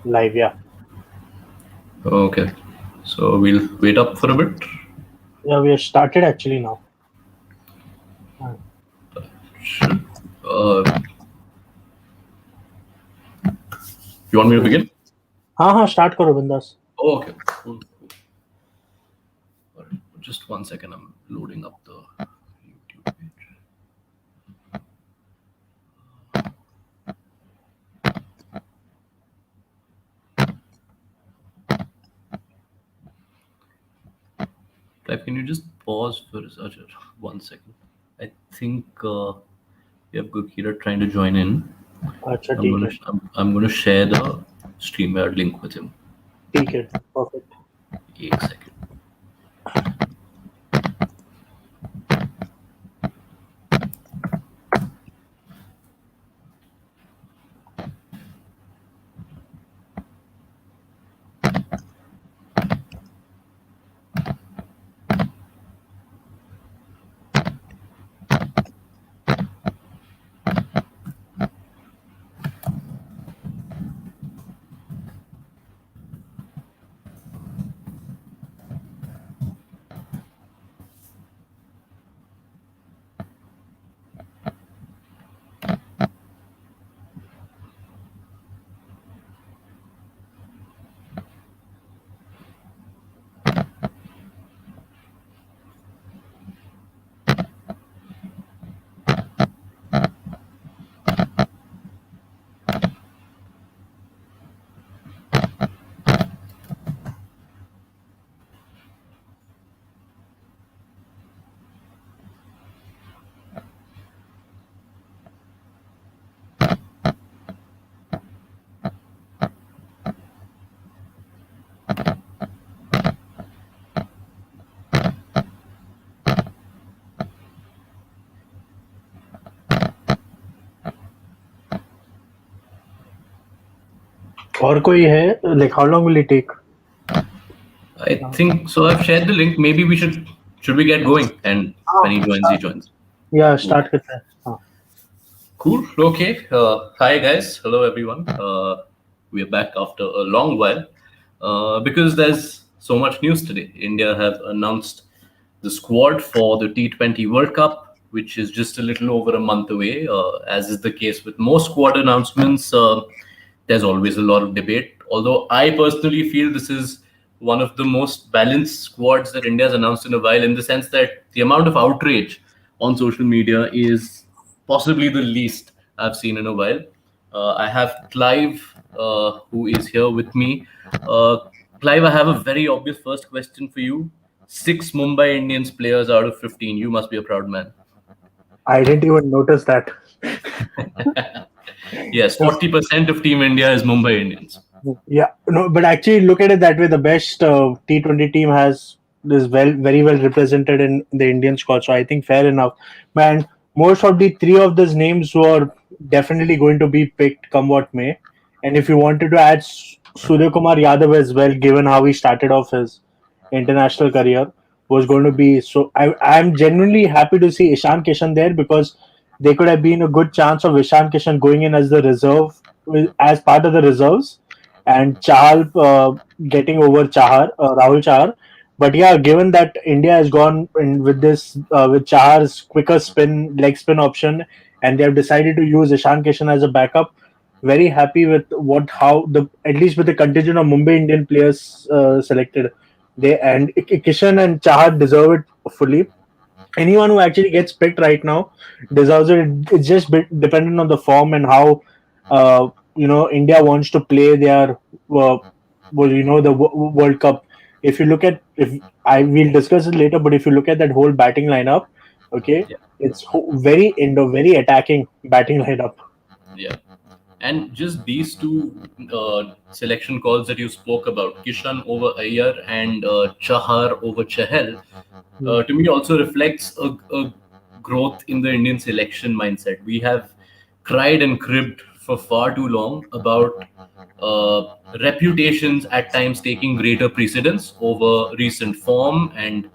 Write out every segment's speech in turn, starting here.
Live, yeah. Okay, so we'll wait up for a bit. Yeah, we have started actually now. Should, uh, you want me to begin? हाँ हाँ start करो बिंदास. Oh, okay, cool. All right. Just 1 second. I'm loading up the YouTube page. Clive, can you just pause for Ajay? 1 second. I think we have Gurkira trying to join in. अच्छा I'm ठीक gonna है. I'm gonna share the StreamYard link with him. ठीक है. Perfect. 1 second. और कोई है? Like how long will it take? I think so. I've shared the link. Maybe we should we get going? And when he joins, he Start. joins. Yeah, Cool. start करते हैं. हाँ. Cool. Okay. Hi guys. Hello everyone. We are back after a long while because there's so much news today. India have announced the squad for the T20 World Cup, which is just a little over a month away. As is the case with most squad announcements, there's always a lot of debate. Although I personally feel this is one of the most balanced squads that India has announced in a while, in the sense that the amount of outrage on social media is possibly the least I've seen in a while. I have Clive, who is here with me. Uh, Clive, I have a very obvious first question for you. 6 Mumbai Indians players out of 15. You must be a proud man. I didn't even notice that. Yes, 40% of Team India is Mumbai Indians. Yeah, no, but actually look at it that way. The best T20 team has is very well represented in the Indian squad. So I think fair enough. Man, most of the three of those names were definitely going to be picked come what may. And if you wanted to add Surya Kumar Yadav as well, given how he started off his international career, was going to be so. I'm genuinely happy to see Ishan Kishan there because they could have been a good chance of Ishan Kishan going in as the reserve as part of the reserves and Chahal getting over Rahul Chahar. But yeah, given that India has gone in with this with Chahar's quicker leg spin option, and they have decided to use Ishan Kishan as a backup, very happy with how the at least with the contingent of Mumbai Indian players selected. They and Kishan and Chahar deserve it fully. Anyone who actually gets picked right now deserves it. It's just dependent on the form and how India wants to play their the World Cup. If you look at if I will discuss it later, but if you look at that whole batting lineup, okay, Yeah. it's very attacking batting lineup. Yeah. And just these two selection calls that you spoke about, Kishan over Iyer and Chahar over Chahal, Hmm. to me also reflects a growth in the Indian selection mindset. We have cried and cribbed for far too long about reputations at times taking greater precedence over recent form and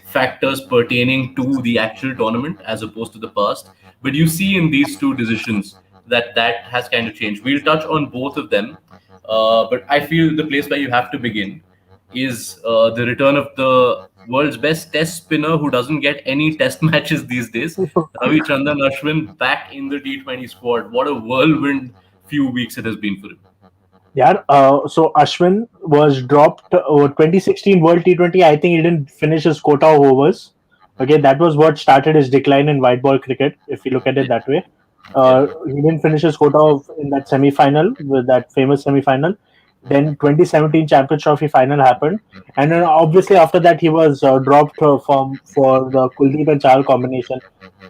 factors pertaining to the actual tournament as opposed to the past. But you see in these two decisions that has kind of changed. We'll touch on both of them, but I feel the place where you have to begin is the return of the world's best test spinner who doesn't get any test matches these days. Ravi Chandan Ashwin back in the T20 squad. What a whirlwind few weeks it has been for him. Yeah, so Ashwin was dropped 2016 World T20. I think he didn't finish his quota of overs. Okay, that was what started his decline in white ball cricket, if you look at it Yeah, that way. yeah, He didn't finish his quota in that semi final, with that famous semi final. Then 2017 Champions Trophy final happened. And then obviously after that, he was dropped from for the Kuldeep and Chahal combination.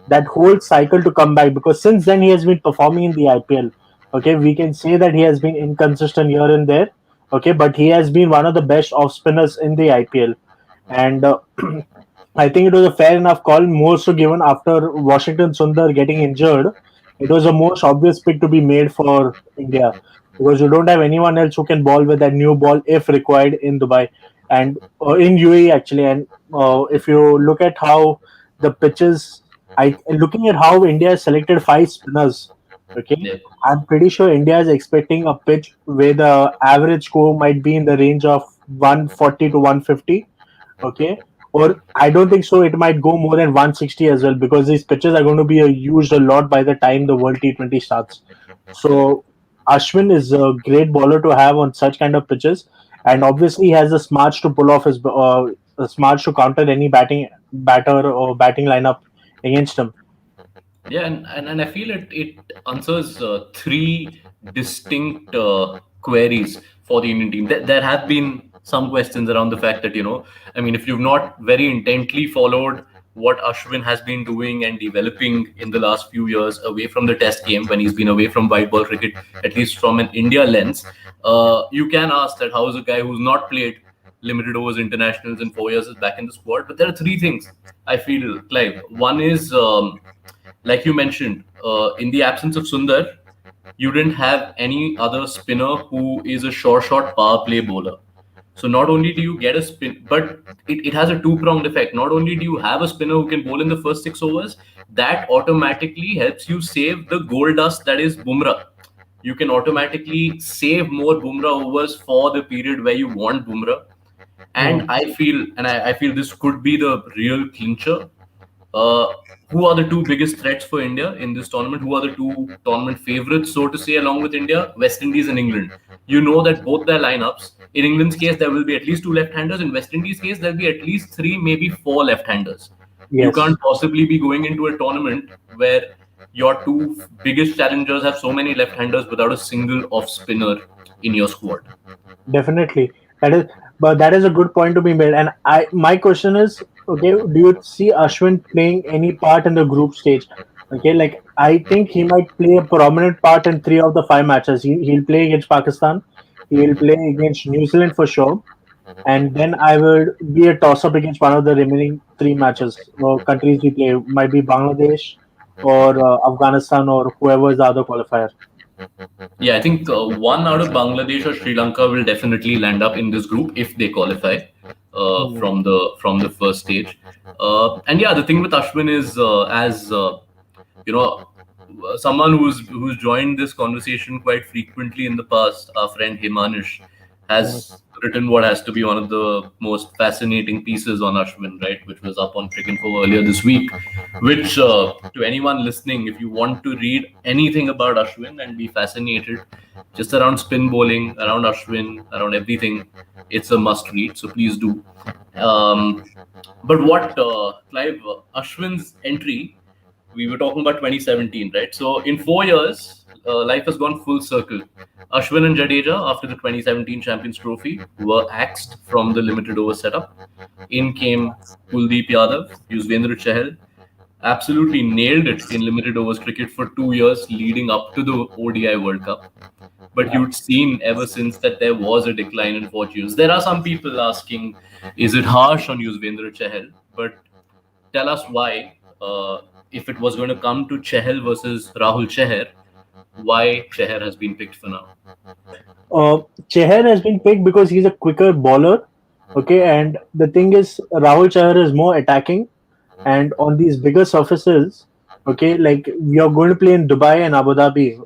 That whole cycle to come back, because since then he has been performing in the IPL. Okay, we can say that he has been inconsistent here and there. Okay, but he has been one of the best off spinners in the IPL, and I think it was a fair enough call. More so given after Washington Sundar getting injured, it was the most obvious pick to be made for India, because you don't have anyone else who can ball with that new ball if required in Dubai and in UAE actually. And if you look at how the pitches, I looking at how India has selected five spinners. Okay, yeah. I'm pretty sure India is expecting a pitch where the average score might be in the range of 140 to 150. Okay, or I don't think so. It might go more than 160 as well, because these pitches are going to be used a lot by the time the World T20 starts. So Ashwin is a great bowler to have on such kind of pitches, and obviously he has the smarts to pull off his smarts to counter any batter or batting lineup against him. Yeah, and I feel it answers three distinct queries for the Indian team. There have been some questions around the fact that, I mean, if you've not very intently followed what Ashwin has been doing and developing in the last few years away from the Test game, when he's been away from white ball cricket, at least from an India lens, you can ask that how is a guy who's not played limited overs internationals in 4 years is back in the squad. But there are three things I feel, Clive. One is, like you mentioned, in the absence of Sundar, you didn't have any other spinner who is a short power play bowler. So not only do you get a spin, but it has a two-pronged effect. Not only do you have a spinner who can bowl in the first 6 overs, that automatically helps you save the gold dust that is Bumrah. You can automatically save more Bumrah overs for the period where you want Bumrah. And Mhm. I feel this could be the real clincher. Uh, who are the two biggest threats for India in this tournament? Who are the two tournament favorites, so to say, along with India? West Indies and England. You know that both their lineups, in England's case, there will be at least two left-handers. In West Indies' case, there'll be at least three, maybe four left-handers. You Yes. can't possibly be going into a tournament where your two biggest challengers have so many left-handers without a single off spinner in your squad. Definitely. That is a good point to be made. And my question is, okay, do you see Ashwin playing any part in the group stage? Okay, like I think he might play a prominent part in three of the five matches. He'll play against Pakistan, he'll play against New Zealand for sure, and then I will be a toss up against one of the remaining three matches or countries we play. Might be Bangladesh or Afghanistan or whoever is the other qualifier. Yeah, I think one out of Bangladesh or Sri Lanka will definitely land up in this group if they qualify Hmm. from the first stage. And yeah, the thing with Ashwin is, as you know, someone who's joined this conversation quite frequently in the past, our friend Himanish has written what has to be one of the most fascinating pieces on Ashwin, right, which was up on Cricinfo earlier this week. Which, to anyone listening, if you want to read anything about Ashwin and be fascinated just around spin bowling, around Ashwin, around everything, it's a must read. So please do. Um, but what, Clive, Ashwin's entry, we were talking about 2017, right? So in 4 years, life has gone full circle. Ashwin and Jadeja, after the 2017 Champions Trophy, were axed from the limited over setup. In came Kuldeep Yadav, Yuzvendra Chahal, absolutely nailed it in limited overs cricket for 2 years leading up to the ODI World Cup. But Yeah. you'd seen ever since that there was a decline in fortunes. There are some people asking, is it harsh on Yuzvendra Chahal? But tell us why, if it was going to come to Chahal versus Rahul Chahar, why Chahar has been picked for now. Cheher has been picked because he's a quicker bowler. Okay, and the thing is, Rahul Chahar is more attacking, and on these bigger surfaces, Okay, like we are going to play in Dubai and Abu Dhabi.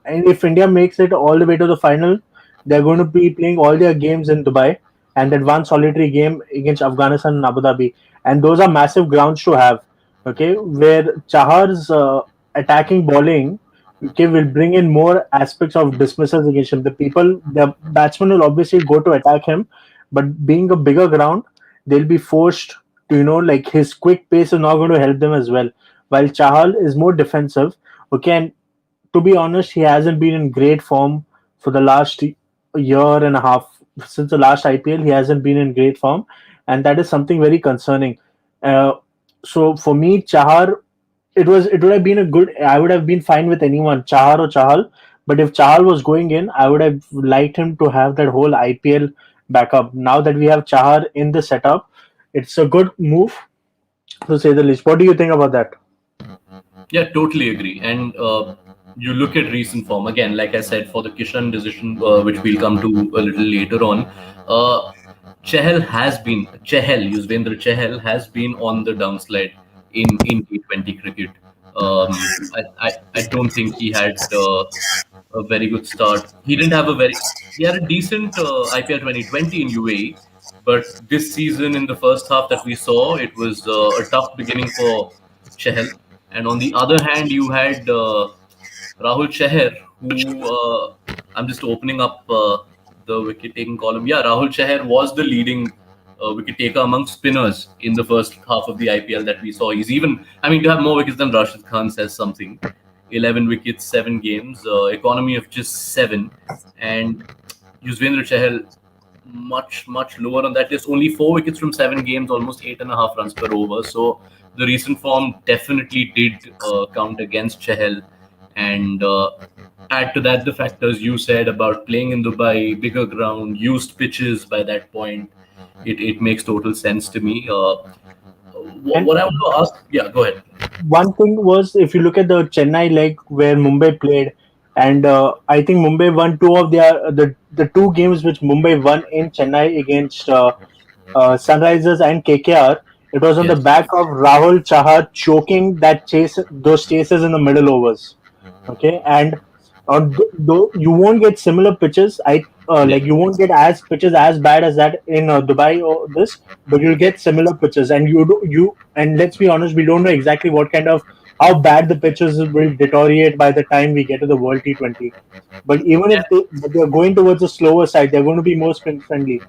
And if India makes it all the way to the final, they're going to be playing all their games in Dubai and that one solitary game against Afghanistan and Abu Dhabi. And those are massive grounds to have. Okay, where Chahar's attacking bowling, okay, will bring in more aspects of dismissals against him. The batsman will obviously go to attack him, but being a bigger ground, they'll be forced to, like his quick pace is not going to help them as well. While Chahal is more defensive, okay, and to be honest, he hasn't been in great form for the last year and a half. Since the last IPL, he hasn't been in great form, and that is something very concerning. Uh, so for me, Chahar, it would have been a good. I would have been fine with anyone, Chahar or Chahal. But if Chahal was going in, I would have liked him to have that whole IPL backup. Now that we have Chahar in the setup, it's a good move to say the least. What do you think about that? Yeah, totally agree. And you look at recent form again, like I said, for the Kishan decision, which we'll come to a little later on. Yuzvendra Chahal has been on the downslide in T20 cricket. I don't think he had a very good start. He had a decent IPL 2020 in UAE, but this season in the first half that we saw, it was a tough beginning for Chahal. And on the other hand, you had Rahul Chahar, who I'm just opening up the wicket taking column. Yeah, Rahul Chahar was the leading wicket taker among spinners in the first half of the IPL that we saw. To have more wickets than Rashid Khan says something. 11 wickets, 7 games, economy of just 7. And Yuzvendra Chahal much lower on that list. Only 4 wickets from 7 games, almost 8.5 runs per over. So the recent form definitely did count against Chahal. And add to that the factors you said about playing in Dubai, bigger ground, used pitches by that point. It makes total sense to me. And What I want to ask, yeah, go ahead. one thing was, if you look at the Chennai leg where Mumbai played, and I think Mumbai won two of the two games which Mumbai won in Chennai against Sunrisers and KKR. It was on the Yes. back of Rahul Chahar choking those chases in the middle overs. Okay, and though you won't get similar pitches, Yeah. like you won't get as pitches as bad as that in Dubai or this, but you'll get similar pitches. And and let's be honest, we don't know exactly what kind of how bad the pitches will deteriorate by the time we get to the World T20. But even Yeah. if they're going towards the slower side, they're going to be more spin friendly.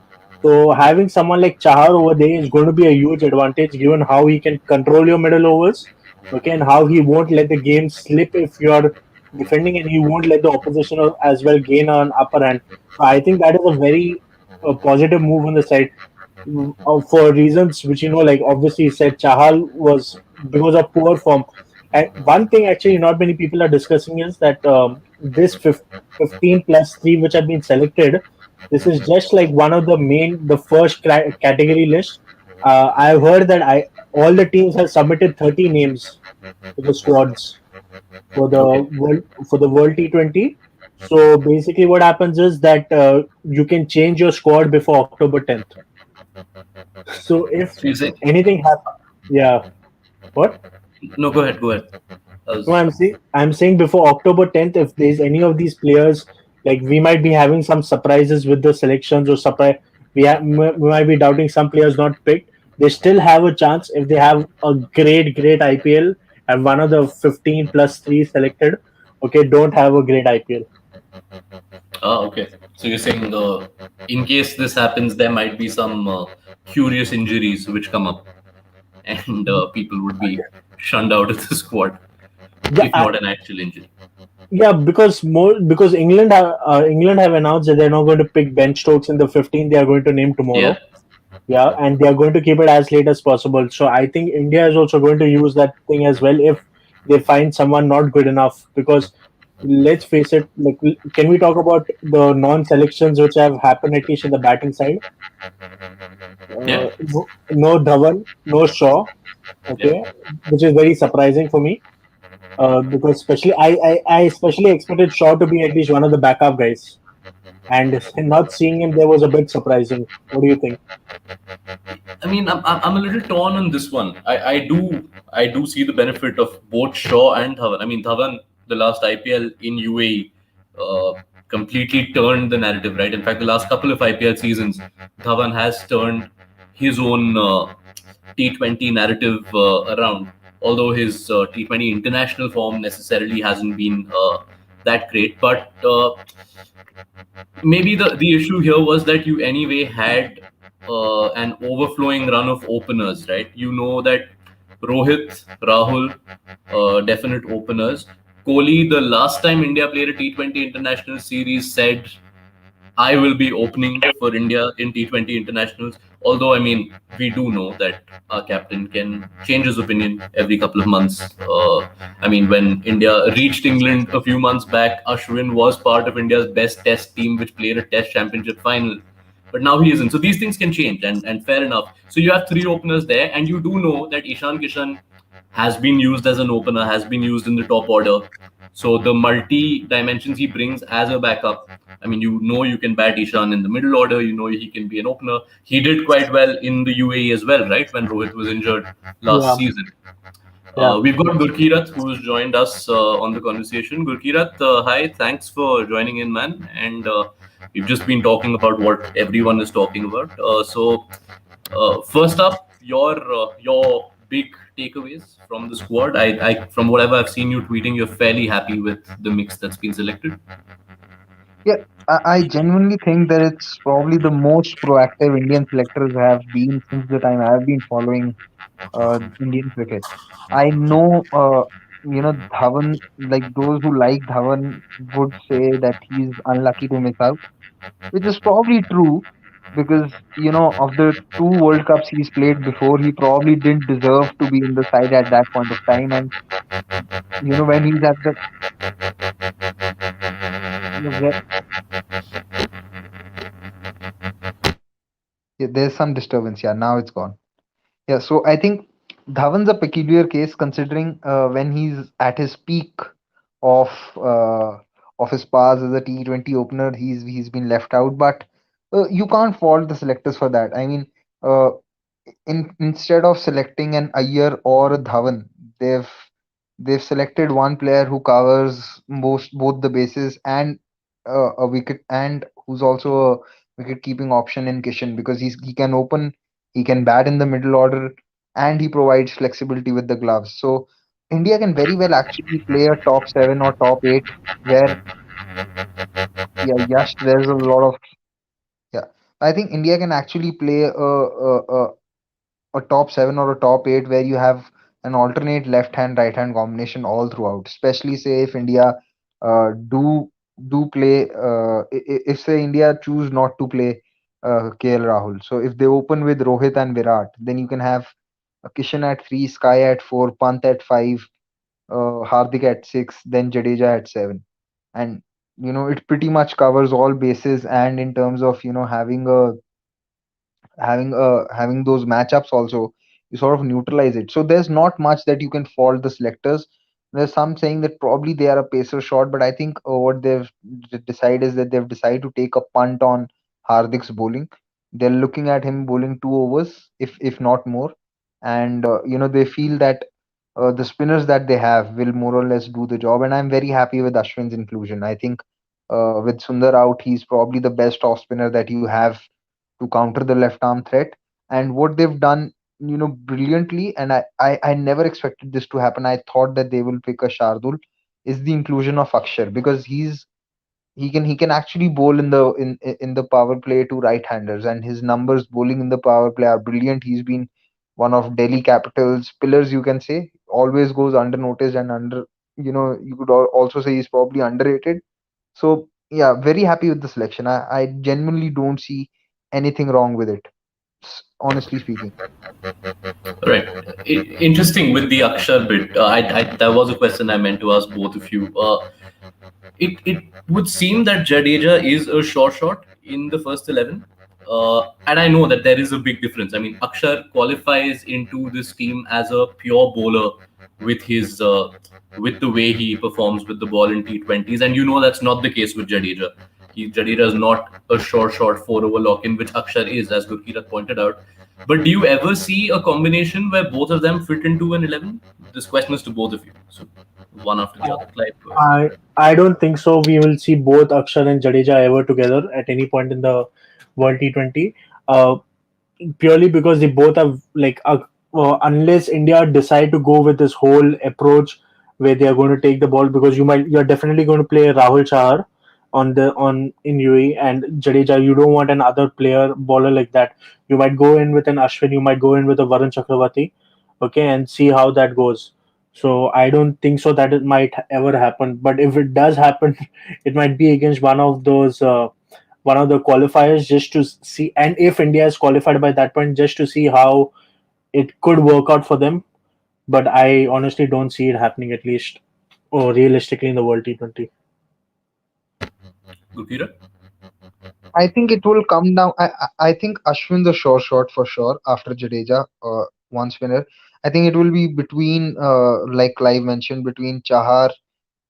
So having someone like Chahar over there is going to be a huge advantage, given how he can control your middle overs, okay, and how he won't let the game slip if you're defending, and he won't let the opposition as well gain an upper hand. So I think that is a very positive move on the side, for reasons which, like obviously he said, Chahal was because of poor form. And one thing actually not many people are discussing is that this 15 plus 3 which have been selected, this is just like one of the first category list. I've heard that all the teams have submitted 30 names to the squads for the Okay. World T20. So basically, what happens is that you can change your squad before October 10th. So if So you say anything happens, yeah, what? no? Go ahead. Go ahead. I No, was, I'm saying before October 10th, if there's any of these players, like we might be having some surprises with the selections, or surprise, we might be doubting some players not picked. They still have a chance if they have a great IPL and one of the 15 plus 3 selected. Okay, don't have a great IPL. okay. So you're saying in case this happens, there might be some curious injuries which come up, and people would be shunned out of the squad, Yeah, if not an actual injury. yeah, because England have announced that they're not going to pick Ben Stokes in the 15. They are going to name Yeah. tomorrow. Yeah, and they are going to keep it as late as possible. So I think India is also going to use that thing as well if they find someone not good enough. Because let's face it, like, can we talk about the non-selections which have happened at least in the batting side? Yeah. No Dhawan, no Shaw. Yeah. Okay, which is very surprising for me. Because especially I especially expected Shaw to be at least one of the backup guys. and not seeing him there was a bit surprising. What do you think? I mean, I'm a little torn on this one. I do see the benefit of both Shaw and Dhawan. I mean, Dhawan, the last IPL in UAE, completely turned the narrative, right? In fact, the last couple of IPL seasons, Dhawan has turned his own T20 narrative around. Although his T20 international form necessarily hasn't been that great, but maybe the issue here was that you anyway had an overflowing run of openers, right? You know that Rohit, Rahul, definite openers. Kohli, the last time India played a T20 international series, said I will be opening for India in T20 internationals. Although, I mean, we do know that our captain can change his opinion every couple of months. I mean, when India reached England a few months back, Ashwin was part of India's best test team, which played a test championship final. But now he isn't. So these things can change, and fair enough. So you have three openers there, and you do know that Ishan Kishan has been used as an opener, has been used in the top order. So the multi dimensions he brings as a backup. I mean, you know you can bat Ishan in the middle order. You know he can be an opener. He did quite well in the UAE as well, right? When Rohit was injured last Yeah, season. yeah. We've got Gurkirat who's joined us on the conversation. Gurkirat, hi, thanks for joining in, man. And we've just been talking about what everyone is talking about. First up, your big takeaways from the squad. From whatever I've seen you tweeting, you're fairly happy with the mix that's been selected. Yeah, I genuinely think that it's probably the most proactive Indian selectors have been since the time I've been following Indian cricket. I know, Dhawan, like those who like Dhawan would say that he's unlucky to miss out, which is probably true because, of the two World Cups he's played before, he probably didn't deserve to be in the side at that point of time. And, when he's at the, yeah, there's some disturbance. Yeah, now it's gone. Yeah, so I think Dhawan's a peculiar case considering when he's at his peak of uh, of his powers as a T20 opener, he's been left out. But you can't fault the selectors for that. I mean, uh, instead of selecting an Iyer or a Dhawan, they've they've selected one player who covers both the bases and a wicket, and who's also a wicket keeping option in Kishan because he can open, he can bat in the middle order, and he provides flexibility with the gloves. So India can very well actually play a top seven or top eight where, yeah, yes, there's a lot of, yeah. I think India can actually play a top seven or a top eight where you have an alternate left hand right hand combination all throughout. Especially say if India do play if say India choose not to play KL Rahul. So if they open with Rohit and Virat, then you can have Kishan at three, Sky at four, Pant at five, Hardik at six, then Jadeja at seven, and it pretty much covers all bases. And in terms of having those matchups also, you sort of neutralize it. So there's not much that you can fault the selectors. There's some saying that probably they are a pacer shot, but I think what they've decided is that they've decided to take a punt on Hardik's bowling. They're looking at him bowling 2 overs, if not more, and they feel that the spinners that they have will more or less do the job. And I'm very happy with Ashwin's inclusion. I think with Sundar out, he's probably the best off spinner that you have to counter the left arm threat. And what they've done, brilliantly, and I never expected this to happen. I thought that they will pick a Shardul, is the inclusion of Akshar because he can actually bowl in the power play to right handers, and his numbers bowling in the power play are brilliant. He's been one of Delhi Capitals pillars, you can say. Always goes under noticed and under, you could also say he's probably underrated. So yeah, very happy with the selection. I genuinely don't see anything wrong with it, honestly speaking. Right. Interesting with the Akshar bit. That was a question I meant to ask both of you. It would seem that Jadeja is a sure shot in the first 11. And I know that there is a big difference. I mean, Akshar qualifies into this team as a pure bowler with his with the way he performs with the ball in T20s, and you know that's not the case with Jadeja. Jadeja is not a short four-over lock-in, which Akshar is, as Gurkeerat pointed out. But do you ever see a combination where both of them fit into an 11? This question is to both of you. So one after the other. Clive first. I don't think so. We will see both Akshar and Jadeja ever together at any point in the World T20. Uh, Purely because they both have unless India decide to go with this whole approach where they are going to take the ball, because you're definitely going to play Rahul Chahar on in UAE, and Jadeja, you don't want another player bowler like that. You might go in with an Ashwin, you might go in with a Varun Chakravarti, okay, and see how that goes. So I don't think so that it might ever happen. But if it does happen, it might be against one of the qualifiers, just to see, and if India is qualified by that point, just to see how it could work out for them. But I honestly don't see it happening, at least or realistically, in the World T20. Gurkeerat? I think it will come down. I think Ashwin the sure shot for sure after Jadeja, one spinner. I think it will be between, like Clive mentioned, between Chahar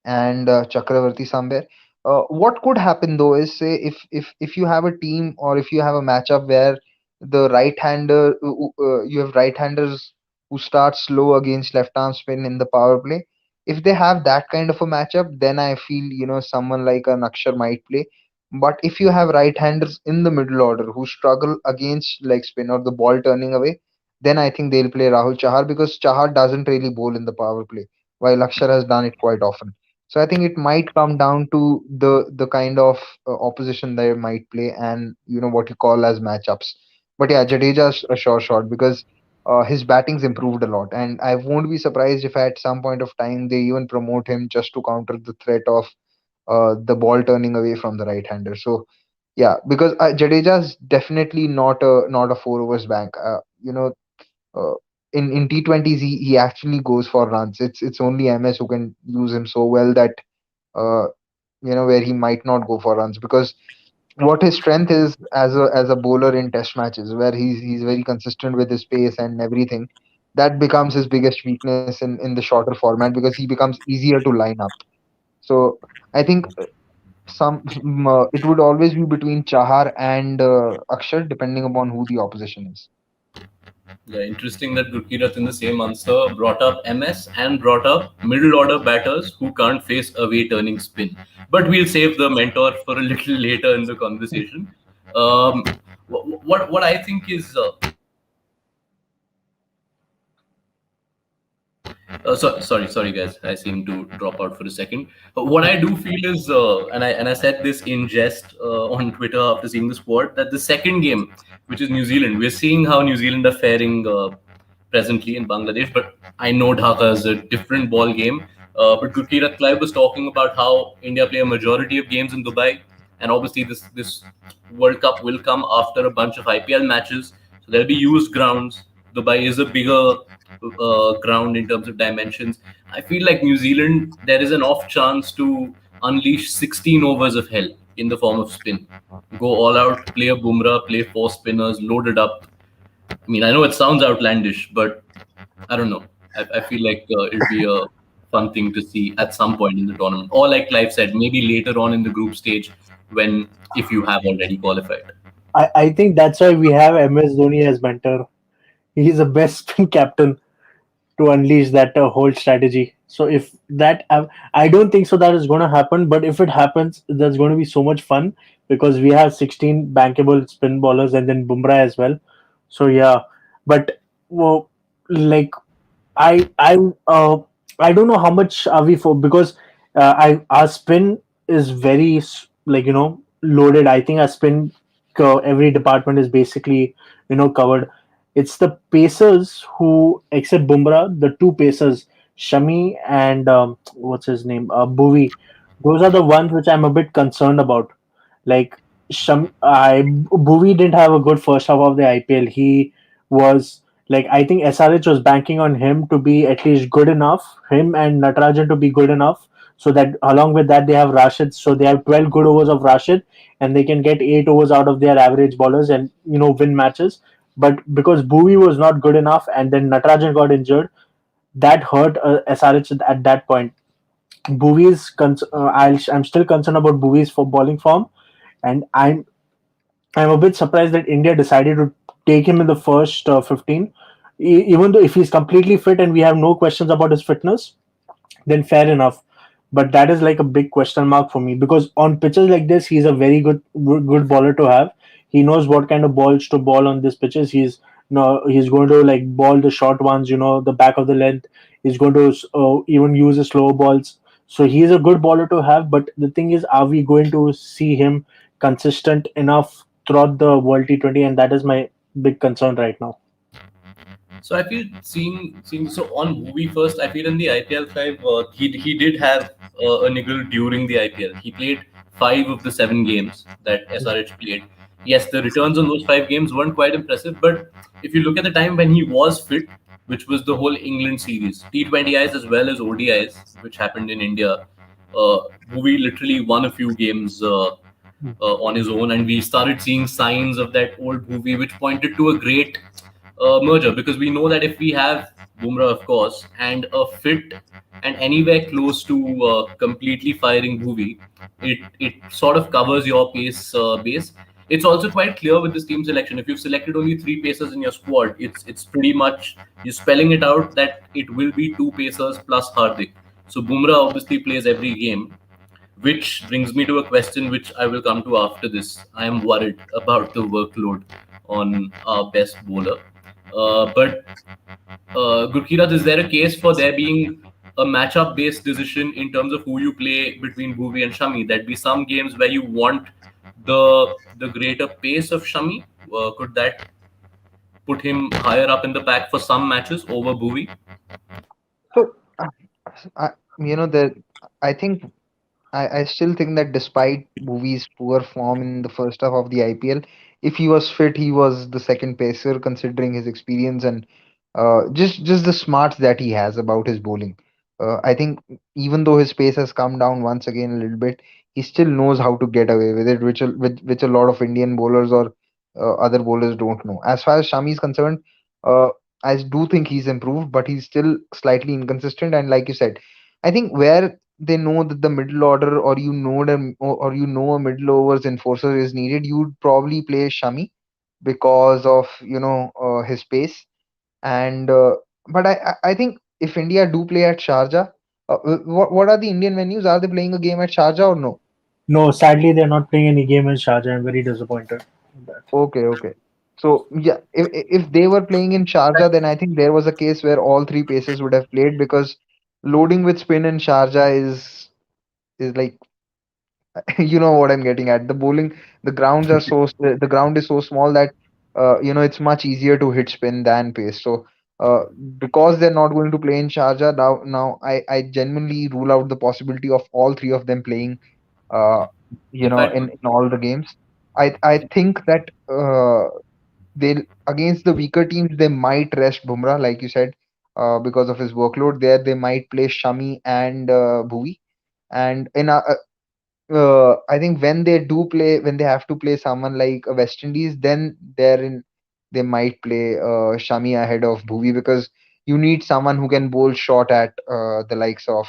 and Chakravarti somewhere. What could happen though is, say, if you have a team or if you have a matchup where the you have right-handers who start slow against left-arm spin in the power play. If they have that kind of a matchup, then I feel someone like an Akshar might play. But if you have right-handers in the middle order who struggle against leg spin or the ball turning away, then I think they'll play Rahul Chahar because Chahar doesn't really bowl in the power play, while Akshar has done it quite often. So I think it might come down to the kind of opposition they might play and what you call as matchups. But yeah, Jadeja's a sure shot because his batting's improved a lot, and I won't be surprised if at some point of time they even promote him just to counter the threat of the ball turning away from the right hander. So yeah, because Jadeja's definitely not a four overs bank. Uh, in T20s he actually goes for runs. It's only MS who can use him so well that uh, where he might not go for runs because what his strength is as a bowler in test matches where he's very consistent with his pace and everything, that becomes his biggest weakness in the shorter format because he becomes easier to line up. So I think it would always be between Chahar and Akshar depending upon who the opposition is. Yeah, interesting that Gurkeerat in the same answer brought up MS and brought up middle order batters who can't face away turning spin. But we'll save the mentor for a little later in the conversation. Um, what I think is sorry, guys. I seem to drop out for a second. What I do feel is, and I said this in jest on Twitter after seeing the squad, that the second game, which is New Zealand, we're seeing how New Zealand are faring presently in Bangladesh. But I know Dhaka is a different ball game. But Gurkeerat Clive was talking about how India play a majority of games in Dubai, and obviously this World Cup will come after a bunch of IPL matches, so there'll be used grounds. Dubai is a bigger ground in terms of dimensions. I feel like New Zealand, there is an off chance to unleash 16 overs of hell in the form of spin. Go all out, play a Bumrah, play four spinners, load it up. I mean, I know it sounds outlandish, but I don't know. I feel like it'll be a fun thing to see at some point in the tournament. Or like Clive said, maybe later on in the group stage when if you have already qualified. I think that's why we have MS Dhoni as mentor. He's the best spin captain to unleash that whole strategy. So if that, I don't think so that is going to happen. But if it happens, that's going to be so much fun because we have 16 bankable spin bowlers and then Bumrah as well. So yeah, but well, like I I don't know how much are we for, because I our spin is very loaded. I think our spin every department is basically covered. It's the pacers who, except Bumrah, the two pacers, Shami and what's his name, Bhuvi. Those are the ones which I'm a bit concerned about. Like Bhuvi didn't have a good first half of the IPL. He was I think SRH was banking on him to be at least good enough, him and Natarajan to be good enough, so that along with that they have Rashid, so they have 12 good overs of Rashid, and they can get 8 overs out of their average bowlers and win matches. But because Bhuvi was not good enough, and then Natarajan got injured, that hurt SRH at that point. I'm still concerned about Bhuvi's for bowling form, and I'm a bit surprised that India decided to take him in the first 15. Even though if he's completely fit and we have no questions about his fitness, then fair enough. But that is like a big question mark for me because on pitches like this, he's a very good bowler to have. He knows what kind of balls to ball on these pitches. He's no, he's going to like ball the short ones, the back of the length. He's going to even use the slow balls. So he's a good bowler to have. But the thing is, are we going to see him consistent enough throughout the World T20? And that is my big concern right now. So I feel seeing so on movie first. I feel in the IPL 5, he did have a niggle during the IPL. He played 5 of the 7 games that SRH played. Yes, the returns on those 5 games weren't quite impressive, but if you look at the time when he was fit, which was the whole England series, T20Is as well as ODIs, which happened in India, Bhuvi literally won a few games on his own, and we started seeing signs of that old Bhuvi, which pointed to a great merger, because we know that if we have Bumrah, of course, and a fit and anywhere close to completely firing Bhuvi, it sort of covers your pace base. It's also quite clear with this team selection. If you've selected only 3 pacers in your squad, it's pretty much you're spelling it out that it will be 2 pacers plus Hardik. So Bumrah obviously plays every game, which brings me to a question which I will come to after this. I am worried about the workload on our best bowler. But Gurkirat, is there a case for there being a matchup based decision in terms of who you play between Bhuvi and Shami? That be some games where you want the greater pace of Shami? Could that put him higher up in the pack for some matches over Bhuvi? So, I, that I think I still think that despite Bhuvi's poor form in the first half of the IPL, if he was fit, he was the second pacer considering his experience and just the smarts that he has about his bowling. I think even though his pace has come down once again a little bit, he still knows how to get away with it, which a lot of Indian bowlers or other bowlers don't know. As far as Shami is concerned, uh, I do think he's improved, but he's still slightly inconsistent. And like you said, I think where they know that the middle order or a middle overs enforcer is needed, you'd probably play Shami because of his pace. And but I think if India do play at Sharjah, what are the Indian venues? Are they playing a game at Sharjah or no? No, sadly, they're not playing any game in Sharjah. I'm very disappointed in that. Okay, okay. So yeah, if they were playing in Sharjah, then I think there was a case where all three paces would have played because loading with spin in Sharjah is like you know what I'm getting at. The ground is so small that it's much easier to hit spin than pace. So uh, because they're not going to play in Sharjah now, I genuinely rule out the possibility of all three of them playing. Uh, In fact, in all the games. I think that they against the weaker teams they might rest Bumrah, like you said, because of his workload. There they might play Shami and Bhuvi. And I think when they have to play someone like a West Indies, then they might play Shami ahead of Bhuvi because you need someone who can bowl short at the likes of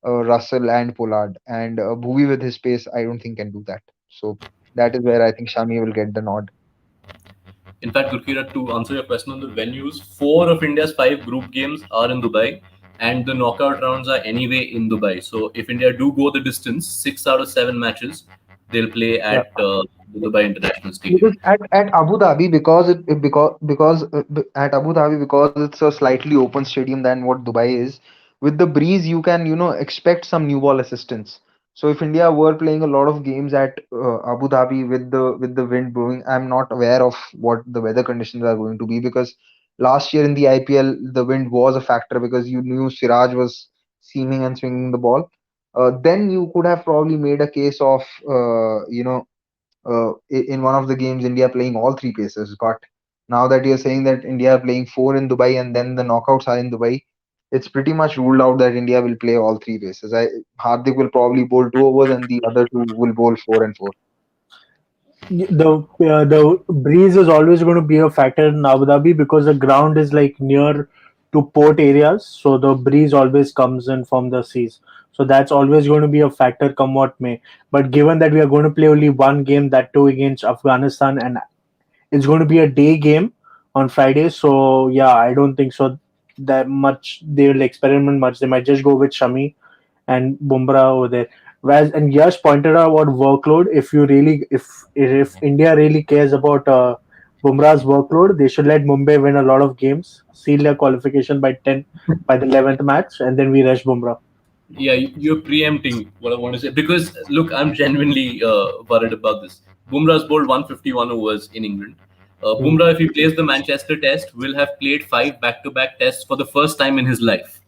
Russell and Pollard. And Bhuvi with his pace, I don't think can do that. So that is where I think Shami will get the nod. In fact, Gurkirat, to answer your question on the venues, 4 of India's 5 group games are in Dubai, and the knockout rounds are anyway in Dubai. So if India do go the distance, 6 out of 7 matches, they'll play Yeah. at the Dubai International Stadium. Because at Abu Dhabi, at Abu Dhabi, because it's a slightly open stadium than what Dubai is, with the breeze you can expect some new ball assistance. So if India were playing a lot of games at Abu Dhabi with the wind blowing, I'm not aware of what the weather conditions are going to be because last year in the IPL the wind was a factor because you knew Siraj was seaming and swinging the ball. Then you could have probably made a case of in one of the games India playing all three paces. But now that you're saying that India are playing four in Dubai and then the knockouts are in Dubai, it's pretty much ruled out that India will play all three paces. Hardik will probably bowl 2 overs and the other two will bowl 4 and 4. The breeze is always going to be a factor in Abu Dhabi because the ground is like near to port areas, so the breeze always comes in from the seas. So that's always going to be a factor, come what may. But given that we are going to play only one game, that too against Afghanistan, and it's going to be a day game on Friday. So yeah, I don't think so that much they will experiment much. They might just go with Shami and Bumrah over there. Whereas, and Yash pointed out about workload. If India really cares about Bumrah's workload, they should let Mumbai win a lot of games, seal their qualification by the 11th match, and then we rush Bumrah. Yeah, you're preempting what I want to say because look, I'm genuinely worried about this. Bumrah's bowled 151 overs in England. Hmm. Bumrah, if he plays the Manchester Test, will have played five back-to-back tests for the first time in his life.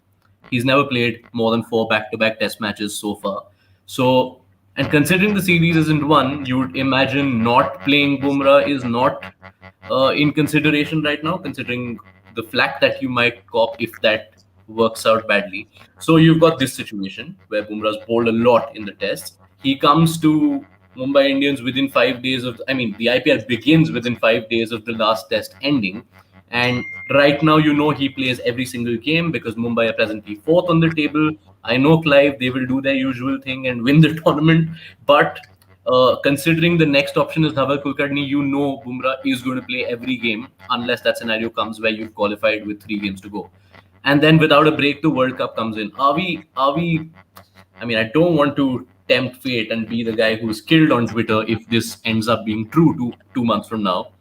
He's never played more than four back-to-back Test matches so far. So, and considering the series isn't won, you would imagine not playing Bumrah is not in consideration right now, considering the flack that you might cop if that works out badly. So you've got this situation where Bumrah's bowled a lot in the tests. He comes to Mumbai Indians within 5 days of, I mean, the IPL begins within 5 days of the last test ending. And right now, he plays every single game because Mumbai are presently fourth on the table. I know Clive, they will do their usual thing and win the tournament. But considering the next option is Dhaval Kulkarni, Bumrah is going to play every game unless that scenario comes where you've qualified with 3 games to go. And then without a break, the World Cup comes in. Are we, I mean, I don't want to tempt fate and be the guy who's killed on Twitter if this ends up being true 2 months from now.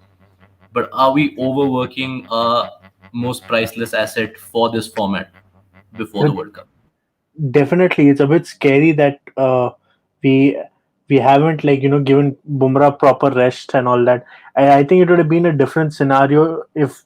But are we overworking our most priceless asset for this format before the But World Cup? definitely, it's a bit scary that we we haven't given Bumrah proper rest and all that. I think it would have been a different scenario if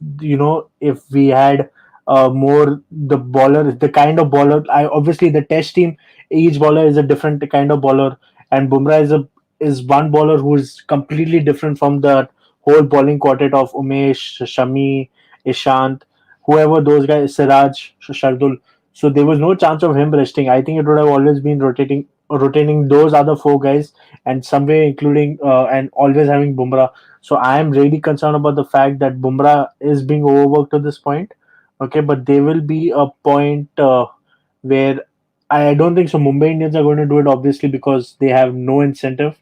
we had more the bowler, the kind of bowler. I obviously the Test team, each bowler is a different kind of bowler, and Bumrah is one bowler who is completely different from the whole bowling quartet of Umesh, Shami, Ishant, whoever those guys, Siraj, Shardul. So there was no chance of him resting. I think it would have always been rotating those other four guys and somewhere including and always having Bumrah. So I am really concerned about the fact that Bumrah is being overworked to this point. Okay, but there will be a point where I don't think so. Mumbai Indians are going to do it obviously because they have no incentive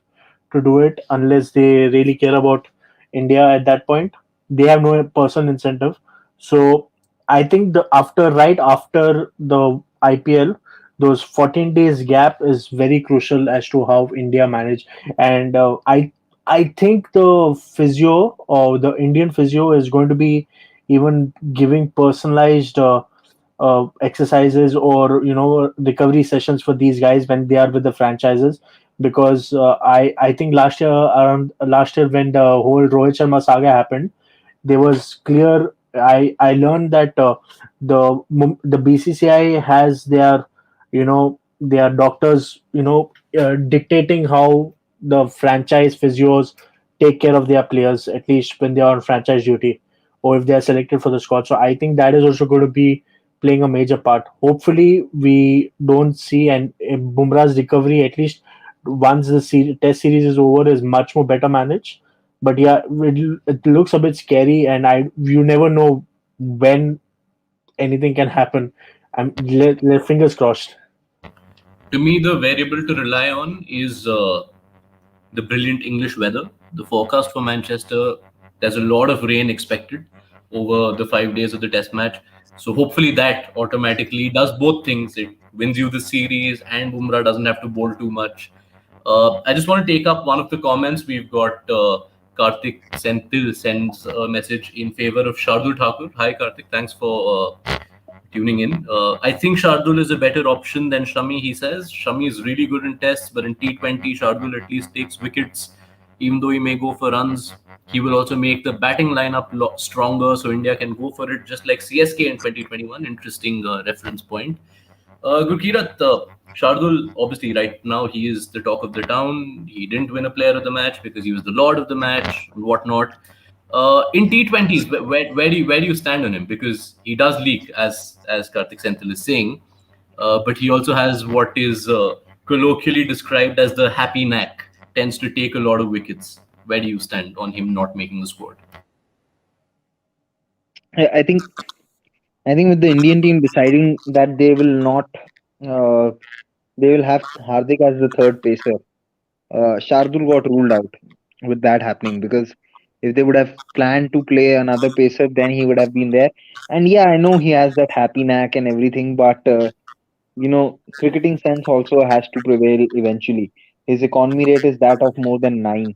to do it unless they really care about India at that point. They have no personal incentive. So I think right after the IPL, those 14 days gap is very crucial as to how India manage. And I think the physio or the Indian physio is going to be even giving personalized exercises or recovery sessions for these guys when they are with the franchises, because I think last year when the whole Rohit Sharma saga happened, there was clear. I learned that the BCCI has their doctors dictating how the franchise physios take care of their players, at least when they are on franchise duty or if they are selected for the squad. So I think that is also going to be playing a major part. Hopefully, we don't see, and Bumrah's recovery, at least once the test series is over, is much more better managed. But yeah, it looks a bit scary, and you never know when anything can happen. Fingers crossed. To me, the variable to rely on is the brilliant English weather. The forecast for Manchester, there's a lot of rain expected over the 5 days of the test match. So hopefully that automatically does both things. It wins you the series and Bumrah doesn't have to bowl too much. I just want to take up one of the comments. We've got Karthik Senthil sends a message in favor of Shardul Thakur. Hi Karthik, thanks for tuning in. I think Shardul is a better option than Shami, he says. Shami is really good in tests, but in T20, Shardul at least takes wickets. Even though he may go for runs, he will also make the batting lineup stronger so India can go for it, just like CSK in 2021. Interesting reference point. Gurkirat, Shardul, obviously, right now he is the talk of the town. He didn't win a player of the match because he was the lord of the match and whatnot. In T20s, where do you stand on him? Because he does leak, as Karthik Senthil is saying, but he also has what is colloquially described as the happy knack. Tends to take a lot of wickets. Where do you stand on him not making the squad? I think with the Indian team deciding that they will not uh, they will have Hardik as the third pacer. Shardul got ruled out with that happening, because if they would have planned to play another pacer, then he would have been there. And yeah, I know he has that happy knack and everything, but cricketing sense also has to prevail eventually. His economy rate is that of more than 9.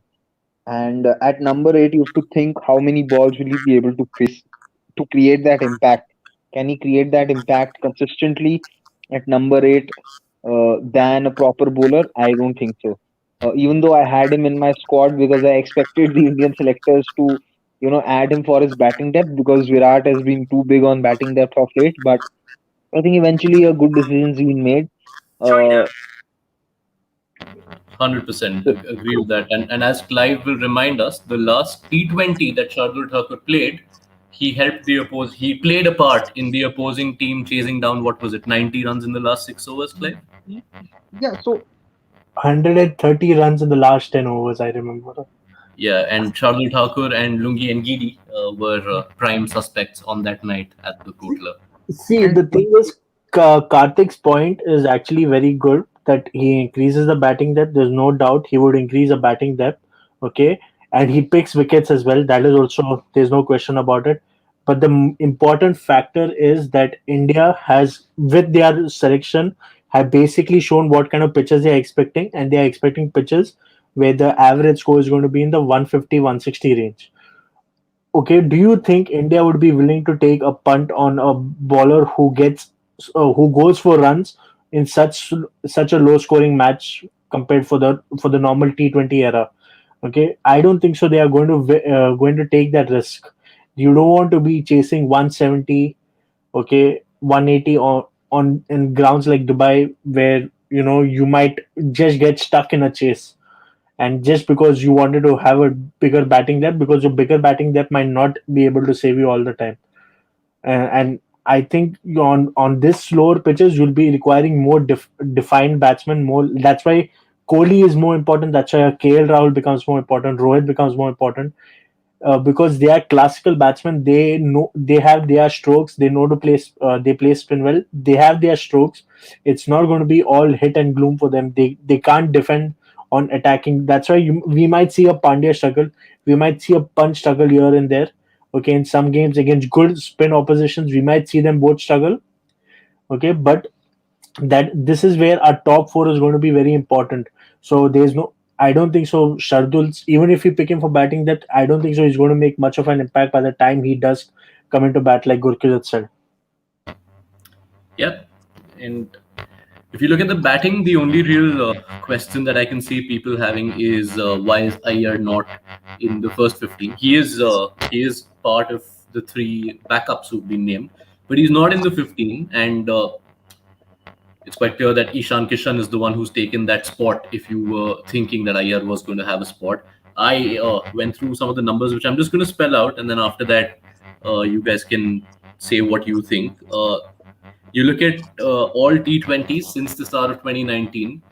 And at number 8, you have to think how many balls will he be able to face to create that impact. Can he create that impact consistently at number 8 than a proper bowler? I don't think so. Even though I had him in my squad because I expected the Indian selectors to, add him for his batting depth, because Virat has been too big on batting depth of late. But I think eventually a good decision's been made. Uh, 100% so agree with that. And as Clive will remind us, the last T20 that Shardul Thakur played, he played a part in the opposing team chasing down, what was it, 90 runs in the last 6 overs, Clive? yeah, so 130 runs in the last 10 overs, I remember. Yeah, and Shardul Thakur and Lungi and Gidi were prime suspects on that night at the Kotla. See, and the thing is, Karthik's point is actually very good that he increases the batting depth. There's no doubt he would increase the batting depth. Okay. And he picks wickets as well. That is also, there's no question about it. But the important factor is that India has, with their selection, have basically shown what kind of pitches they are expecting. And they are expecting pitches where the average score is going to be in the 150, 160 range. Okay, do you think India would be willing to take a punt on a bowler who goes for runs in such a low scoring match compared for the normal T20 era? Okay, I don't think so. They are going to take that risk. You don't want to be chasing 170, okay, 180 on in grounds like Dubai where you might just get stuck in a chase, and just because you wanted to have a bigger batting depth, because your bigger batting depth might not be able to save you all the time. And I think on this slower pitches you'll be requiring more defined batsmen. More, that's why Kohli is more important. That's why KL Rahul becomes more important. Rohit becomes more important, because they are classical batsmen. They know, they have their strokes. They know to play. They play spin well. They have their strokes. It's not going to be all hit and gloom for them. They can't defend on attacking. That's why we might see a Pandya struggle. We might see a Punch struggle here and there. Okay, in some games against good spin oppositions, we might see them both struggle. Okay, but that this is where our top four is going to be very important. So there's no, I don't think so. Shardul's, even if you pick him for batting, that I don't think so he's going to make much of an impact by the time he does come into bat, like Gurkizat said. Yep. And if you look at the batting, the only real question that I can see people having is why is Iyer not in the first 15? He is part of the three backups who've been named, but he's not in the 15. And it's quite clear that Ishan Kishan is the one who's taken that spot. If you were thinking that Iyer was going to have a spot, I went through some of the numbers, which I'm just going to spell out, and then after that, you guys can say what you think. You look at all T20s since the start of 2019.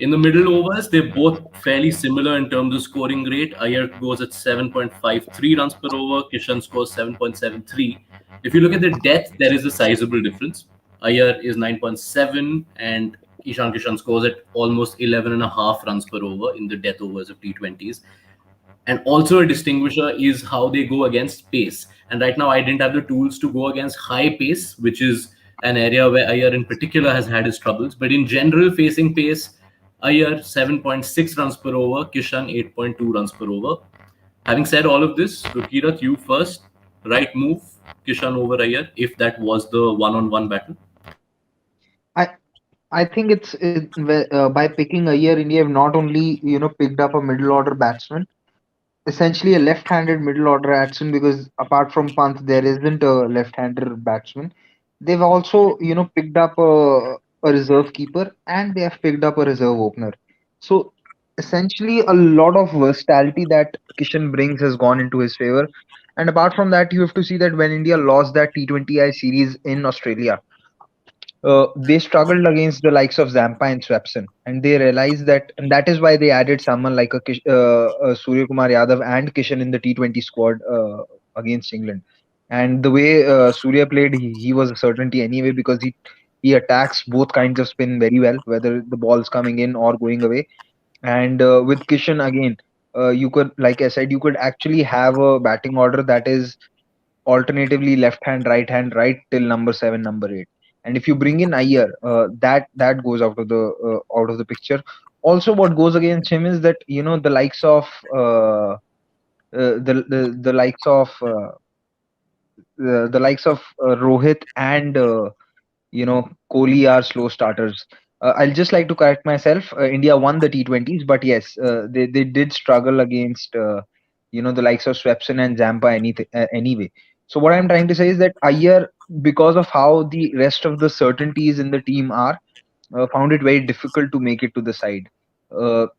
In the middle overs, they're both fairly similar in terms of scoring rate. Iyer goes at 7.53 runs per over, Kishan scores 7.73. If you look at the depth, there is a sizable difference. Iyer is 9.7 and Ishan Kishan scores at almost 11.5 runs per over in the death overs of T20s. And also a distinguisher is how they go against pace. And right now, I didn't have the tools to go against high pace, which is an area where Iyer in particular has had his troubles. But in general, facing pace, Iyer 7.6 runs per over, Kishan 8.2 runs per over. Having said all of this, Rukirat, you first. Right move, Kishan over Iyer, if that was the one-on-one battle. I I think by picking a year, India have not only picked up a middle order batsman, essentially a left-handed middle order batsman, because apart from Pant, there isn't a left-hander batsman. They've also picked up a reserve keeper, and they have picked up a reserve opener. So essentially, a lot of versatility that Kishan brings has gone into his favor. And apart from that, you have to see that when India lost that T20I series in Australia, they struggled against the likes of Zampa and Swepson, and they realized that, and that is why they added someone like Surya Kumar Yadav and Kishan in the T20 squad against England. And the way Surya played, he was a certainty anyway, because He attacks both kinds of spin very well, whether the ball's coming in or going away. And with Kishan again, you could, like I said, you could actually have a batting order that is alternatively left hand, right till number seven, number eight. And if you bring in Iyer, that goes out of the picture. Also, what goes against him is that the likes of the likes of Rohit and Kohli are slow starters. I'll just like to correct myself. India won the T20s, but yes, they did struggle against the likes of Swepson and Zampa anyway. So what I'm trying to say is that Iyer, because of how the rest of the certainties in the team are, found it very difficult to make it to the side.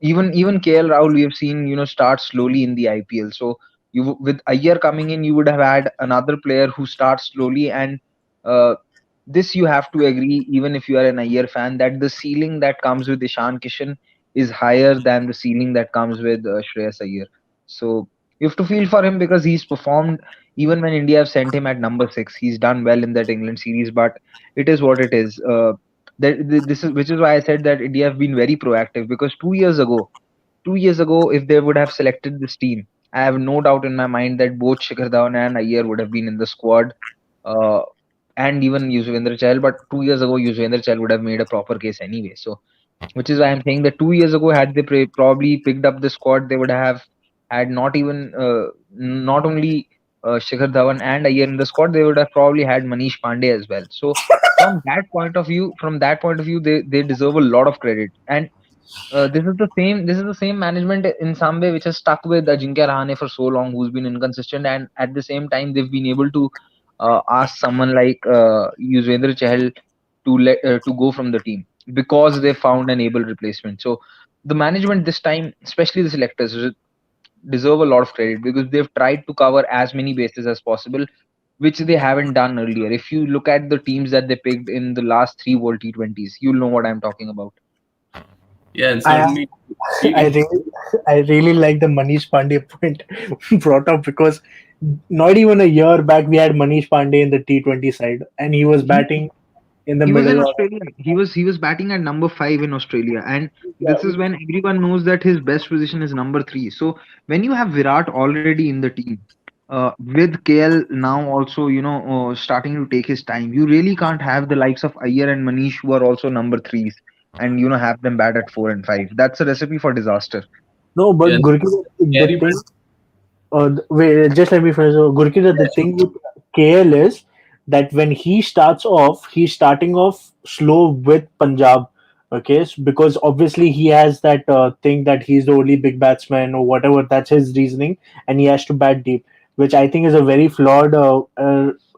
Even KL Rahul, we have seen start slowly in the IPL. So with Iyer coming in, you would have had another player who starts slowly, and uh, this you have to agree, even if you are an Iyer fan, that the ceiling that comes with Ishan Kishan is higher than the ceiling that comes with Shreyas Iyer. So you have to feel for him because he's performed even when India have sent him at number six. He's done well in that England series, but it is what it is. This is which is why I said that India have been very proactive because 2 years ago, if they would have selected this team, I have no doubt in my mind that both Shikhar Dhawan and Iyer would have been in the squad, uh, and even Yuzvendra Chahal. But 2 years ago, Yuzvendra Chahal would have made a proper case anyway. So, which is why I'm saying that 2 years ago, had they probably picked up the squad, they would have had not only Shikhar Dhawan and Iyer in the squad, they would have probably had Manish Pandey as well. So, from that point of view, they deserve a lot of credit. And this is the same management in some way which has stuck with Ajinkya Rahane for so long, who's been inconsistent, and at the same time they've been able to ask someone like Yuzvendra Chahal to go from the team because they found an able replacement. So the management this time, especially the selectors, deserve a lot of credit because they've tried to cover as many bases as possible, which they haven't done earlier. If you look at the teams that they picked in the last three World T20s, you'll know what I'm talking about. Yeah, and I certainly. I really I really like the Manish Pandey point brought up because not even a year back we had Manish Pandey in the T20 side and he was He batting in the He was in middle of Australia. He was batting at number five in Australia, and yeah, this is when everyone knows that his best position is number three. So when you have Virat already in the team, with KL now also starting to take his time, you really can't have the likes of Iyer and Manish who are also number threes, and have them bat at four and five. That's a recipe for disaster. no, but Yeah, Gurki, the scary thing wait, just let me finish. Gurkita, the thing with KL is that when he starts off, he's starting off slow with Punjab. Okay, because obviously he has that thing that he's the only big batsman or whatever. That's his reasoning, and he has to bat deep, which I think is a very flawed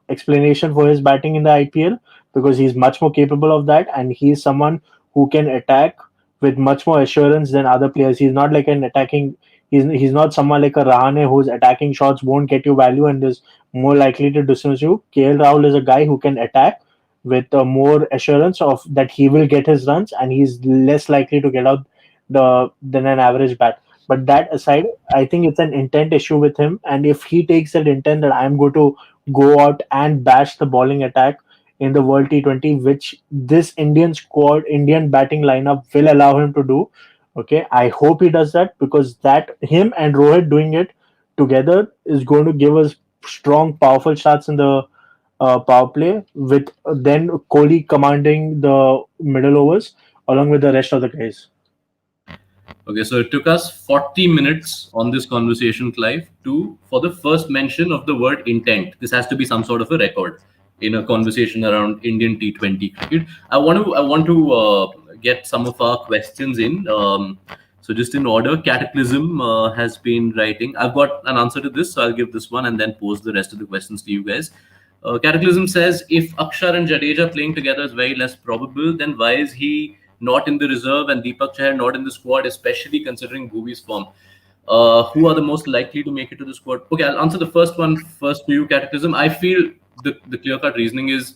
explanation for his batting in the IPL because he's much more capable of that, and he's someone who can attack with much more assurance than other players. He's not like an attacking he's not someone like a Rahane whose attacking shots won't get you value and is more likely to dismiss you. KL Rahul is a guy who can attack with more assurance of that he will get his runs and he's less likely to get out than an average bat. But that aside, I think it's an intent issue with him. And if he takes that intent that I'm going to go out and bash the bowling attack in the World T20, which this Indian batting lineup will allow him to do, okay, I hope he does that because that him and Rohit doing it together is going to give us strong, powerful shots in the power play. With then Kohli commanding the middle overs along with the rest of the guys. Okay, so it took us 40 minutes on this conversation, Clive, to for the first mention of the word intent. This has to be some sort of a record in a conversation around Indian T20 cricket. I want to get some of our questions in. So just in order, Cataclysm has been writing. I've got an answer to this, so I'll give this one and then pose the rest of the questions to you guys. Cataclysm says if Akshar and Jadeja playing together is very less probable, then why is he not in the reserve and Deepak Chahar not in the squad, especially considering Bhuvi's form? Who are the most likely to make it to the squad? Okay, I'll answer the first one first to you, Cataclysm. I feel the clear cut reasoning is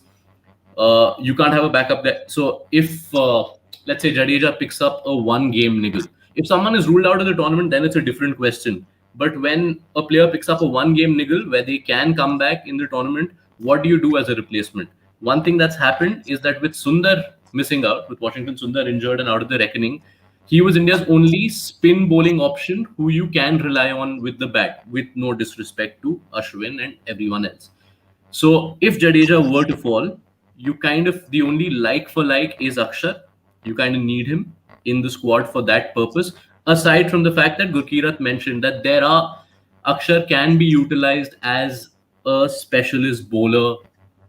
you can't have a backup there. So if let's say Jadeja picks up a one game niggle, if someone is ruled out of the tournament, then it's a different question. But when a player picks up a one game niggle where they can come back in the tournament, what do you do as a replacement? One thing that's happened is that with Sundar missing out, with Washington Sundar injured and out of the reckoning, he was India's only spin bowling option who you can rely on with the bat, with no disrespect to Ashwin and everyone else. So if Jadeja were to fall, you kind of the only like for like is Akshar. You kind of need him in the squad for that purpose. Aside from the fact that Gurkirat mentioned that there are Akshar can be utilized as a specialist bowler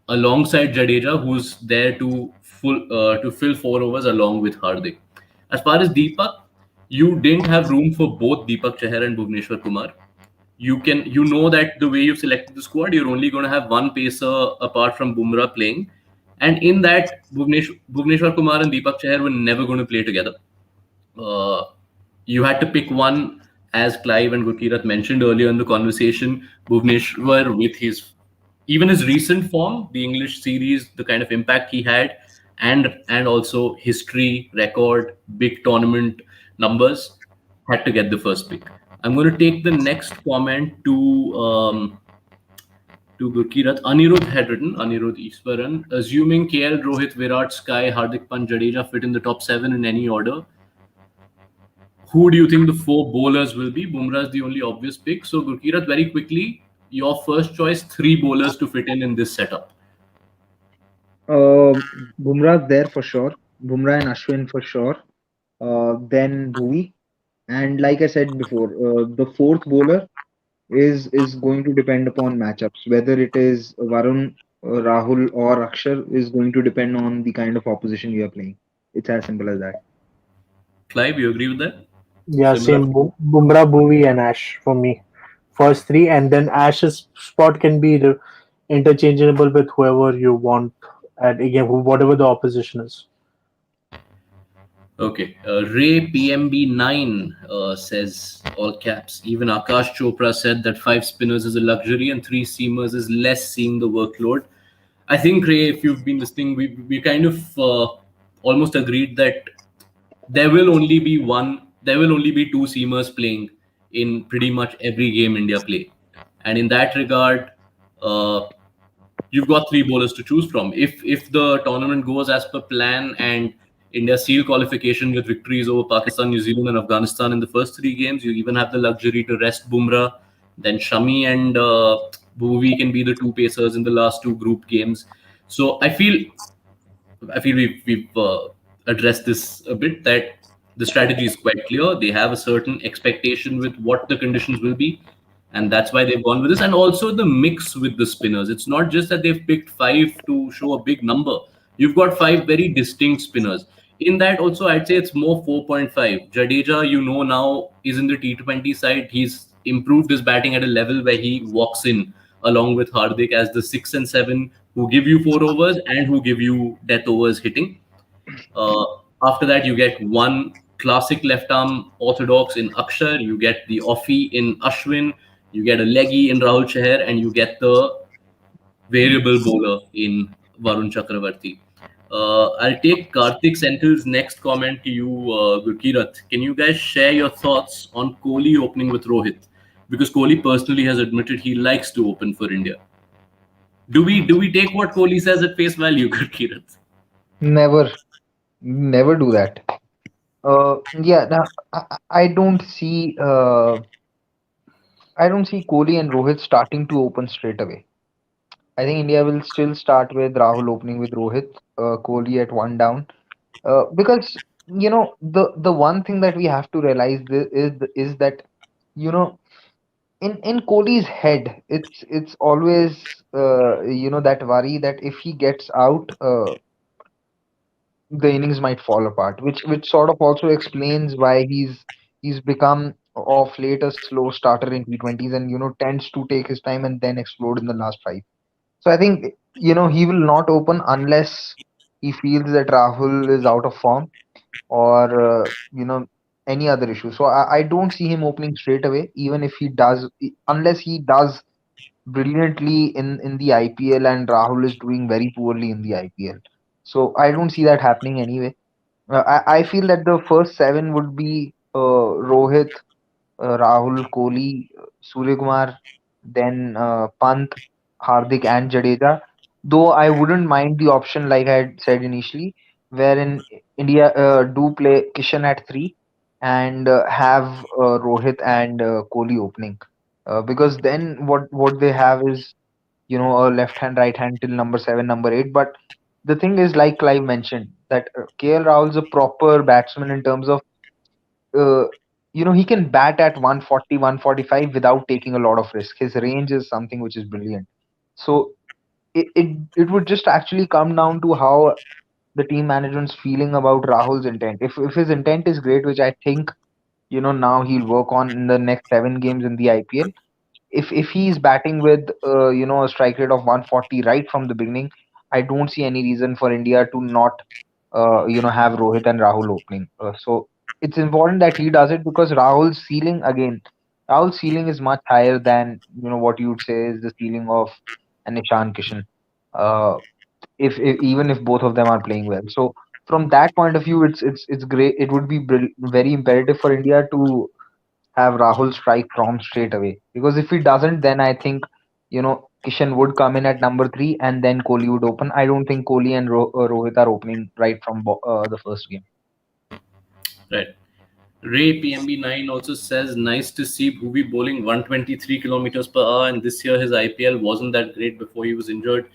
alongside Jadeja, who's there to fill 4 overs along with Hardik. As far as Deepak, you didn't have room for both Deepak Chahar and Bhuvneshwar Kumar. You know that the way you've selected the squad, you're only going to have one pacer apart from Bumrah playing, and in that Bhuvneshwar Kumar and Deepak Chahar were never going to play together. Uh, you had to pick one, as Clive and Gurkirat mentioned earlier in the conversation. Bhuvneshwar, with his even his recent form, the English series, the kind of impact he had, and also history, record, big tournament numbers, had to get the first pick. I'm going to take the next comment to Gurkirat. Anirudh had written, Anirudh Iswaran, assuming KL, Rohit, Virat, Sky, Hardik Pandya, Jadeja fit in the top seven in any order, who do you think the four bowlers will be? Bumrah is the only obvious pick. So, Gurkirat, very quickly, your first choice, three bowlers to fit in this setup. Bumrah's there for sure. Bumrah and Ashwin for sure. Then Bhuvi. And like I said before, the fourth bowler is going to depend upon matchups. Whether it is Varun, Rahul, or Akshar is going to depend on the kind of opposition you are playing. It's as simple as that. Clive, you agree with that? Yeah, Similar? same. Bumrah, Bhuvi, and Ash for me. First three, and then Ash's spot can be interchangeable with whoever you want, and again, whatever the opposition is. Okay. Ray PMB9 says, all caps, even Akash Chopra said that five spinners is a luxury and three seamers is less, seeing the workload. I think, Ray, if you've been listening, we kind of almost agreed that there will only be two seamers playing in pretty much every game India play. And in that regard, uh, you've got three bowlers to choose from. If the tournament goes as per plan and India seal qualification with victories over Pakistan, New Zealand, and Afghanistan in the first three games, you even have the luxury to rest Bumrah. Then Shami and Bhuvi can be the two pacers in the last two group games. So I feel we've addressed this a bit, that the strategy is quite clear. They have a certain expectation with what the conditions will be, and that's why they've gone with this. And also the mix with the spinners. It's not just that they've picked five to show a big number. You've got five very distinct spinners. In that, also, I'd say it's more 4.5. Jadeja, now, is in the T20 side. He's improved his batting at a level where he walks in along with Hardik as the 6 and 7 who give you 4 overs and who give you death overs hitting. Uh, After that, you get one classic left arm orthodox in Akshar, you get the offie in Ashwin, you get a leggy in Rahul Chahar, and you get the variable bowler in Varun Chakravarti. I'll take Karthik Senthil's next comment to you, Gurkirat. Can you guys share your thoughts on Kohli opening with Rohit? Because Kohli personally has admitted he likes to open for India. Do we take what Kohli says at face value, Gurkirat? Never, never do that. Yeah, now, I don't see Kohli and Rohit starting to open straight away. I think India will still start with Rahul opening with Rohit, Kohli at one down. Because the one thing that we have to realize is that you know in Kohli's head, it's always that worry that if he gets out, the innings might fall apart, which sort of also explains why he's become of late a slow starter in T20s, and tends to take his time and then explode in the last five. So I think he will not open unless he feels that Rahul is out of form, or any other issue. So I don't see him opening straight away, even if he does, unless he does brilliantly in the IPL and Rahul is doing very poorly in the IPL. So I don't see that happening anyway. I feel that the first seven would be Rohit, Rahul, Kohli, Suryakumar, then Pant, Hardik, and Jadeja. Though I wouldn't mind the option, like I had said initially, wherein India do play Kishan at three and have Rohit and Kohli opening. Because then what they have is, a left hand, right hand till number seven, number eight. But the thing is, like Clive mentioned, that KL Rahul's a proper batsman in terms of, uh, he can bat at 140, 145 without taking a lot of risk. His range is something which is brilliant. So it would just actually come down to how the team management's feeling about Rahul's intent. If his intent is great, which I think, now he'll work on in the next 7 games in the IPL. If he's batting with a strike rate of 140 right from the beginning, I don't see any reason for India to not have Rohit and Rahul opening. So it's important that he does it, because Rahul's ceiling is much higher than what you would say is the ceiling of an Ishan Kishan. Uh, if even if both of them are playing well. So from that point of view, it's great. It would be very imperative for India to have Rahul strike from straight away, because if he doesn't, then I think Kishan would come in at number three, and then Kohli would open. I don't think Kohli and Rohit are opening right from the first game. Right. Ray PMB9 also says, nice to see Bhuvi bowling 123 kilometers per hour, and this year his IPL wasn't that great before he was injured.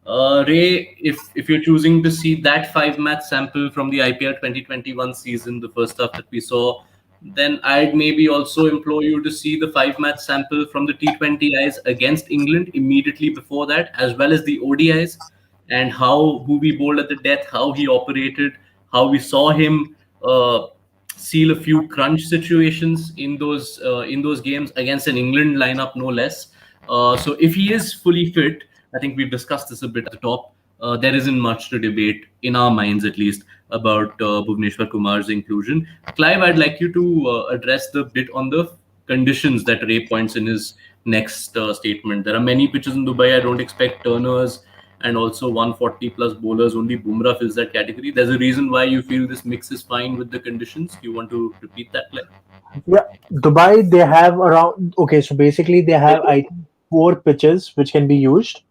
Ray, if you're choosing to see that 5 match sample from the IPL 2021 season, the first half that we saw, then I'd maybe also implore you to see the 5 match sample from the T20Is against England immediately before that, as well as the ODIs, and how Bhuvi bowled at the death, how he operated, how we saw him seal a few crunch situations in those games against an England lineup, no less. So if he is fully fit, I think we've discussed this a bit at the top. There isn't much to debate in our minds, at least, about Bhuvneshwar Kumar's inclusion. Clive, I'd like you to address the bit on the conditions that Ray points in his next statement. There are many pitches in Dubai. I don't expect turners and also 140 plus bowlers. Only Bumrah fills that category. There's a reason why you feel this mix is fine with the conditions. Do you want to repeat that, Clive? Yeah, Dubai, they have around, okay, so basically they have, I think, four pitches which can be used,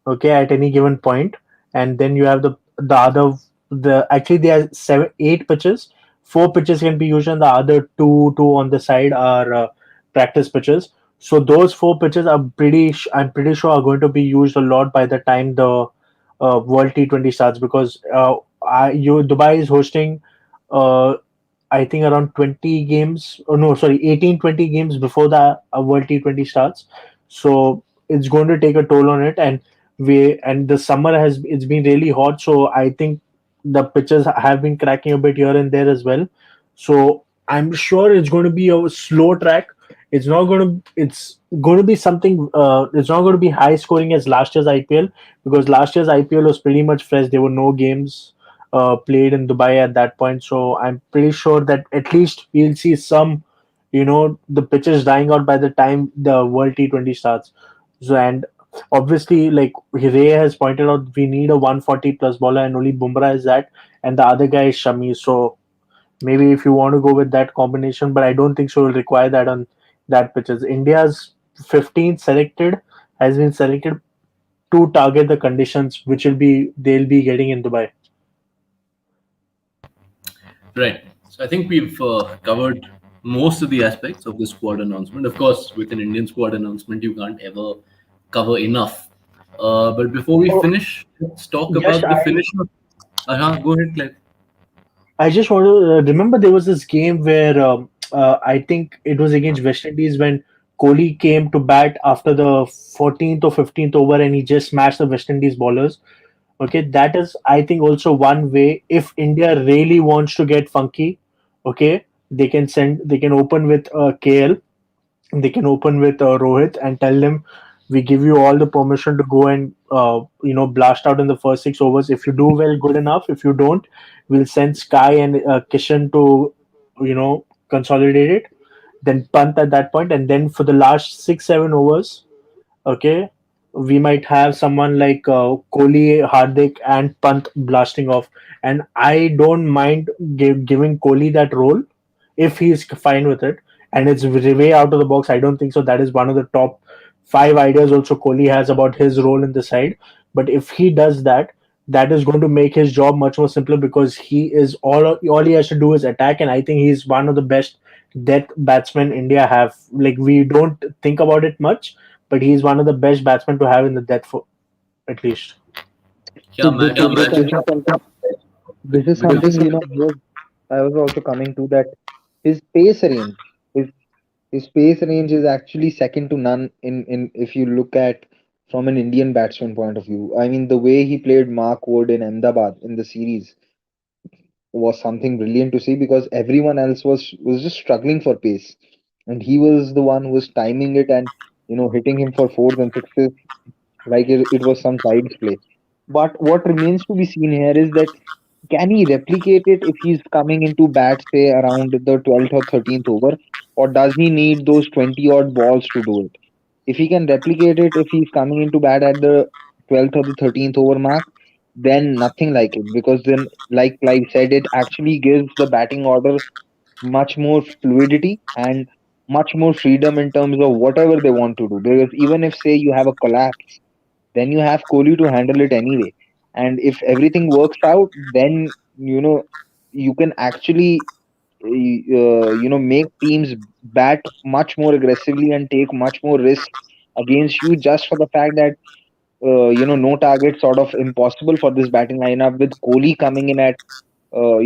okay, at any given point. And then you have the other, the actually there are seven, eight pitches. Four pitches can be used, and the other two on the side are practice pitches. So those four pitches are I'm pretty sure are going to be used a lot by the time the World T20 starts, because Dubai is hosting uh, I think around 20 games, or no, sorry, 18, 20 games before the World T20 starts. So it's going to take a toll on it. And the summer it's been really hot. So I think the pitches have been cracking a bit here and there as well. So I'm sure it's going to be a slow track. It's going to be something, it's not going to be high scoring as last year's IPL, because last year's IPL was pretty much fresh. There were no games played in Dubai at that point. So I'm pretty sure that at least we'll see some, the pitches dying out by the time the World T20 starts. So, and obviously, like Ray has pointed out, we need a 140 plus bowler, and only Bumrah is that, and the other guy is Shami. So maybe if you want to go with that combination, but I don't think so. Will require that on that pitches. India's 15th selected has been selected to target the conditions which they'll be getting in Dubai. Right. So I think we've covered most of the aspects of the squad announcement. Of course, with an Indian squad announcement, you can't ever cover enough. But before we Oh, finish, let's talk Yash, about the finish. Go ahead, Clive. I just want to remember there was this game where I think it was against West Indies when Kohli came to bat after the 14th or 15th over, and he just smashed the West Indies bowlers. Okay, that is, I think, also one way. If India really wants to get funky, okay, they can open with KL, they can open with Rohit and tell them, we give you all the permission to go and blast out in the first 6 overs. If you do well, good enough. If you don't, we'll send Sky and Kishan to consolidate it. Then punt at that point, and then for the last 6 7 overs, okay, we might have someone like Kohli, Hardik, and Pant blasting off. And I don't mind giving Kohli that role if he's fine with it. And it's way out of the box. I don't think so. That is one of the top five ideas also Kohli has about his role in the side. But if he does that, that is going to make his job much more simpler because he is all he has to do is attack, and I think he's one of the best death batsmen India have. Like we don't think about it much, but he's one of the best batsmen to have in the death for at least. Yeah, So man. this is something, I was also coming to that his pace range, his his pace range is actually second to none in if you look at from an Indian batsman point of view. I mean, the way he played Mark Wood in Ahmedabad in the series was something brilliant to see because everyone else was just struggling for pace, and he was the one who was timing it and hitting him for fours and sixes like it was some child's play. But what remains to be seen here is that can he replicate it if he's coming into bat, say, around the 12th or 13th over, or does he need those 20 odd balls to do it? If he can replicate it, if he's coming into bat at the 12th or the 13th over mark, then nothing like it. Because then, like Clive said, it actually gives the batting order much more fluidity and much more freedom in terms of whatever they want to do. Because even if, say, you have a collapse, then you have Kohli to handle it anyway. And if everything works out, then you can actually make teams bat much more aggressively and take much more risk against you just for the fact that no target sort of impossible for this batting lineup with Kohli coming in at 4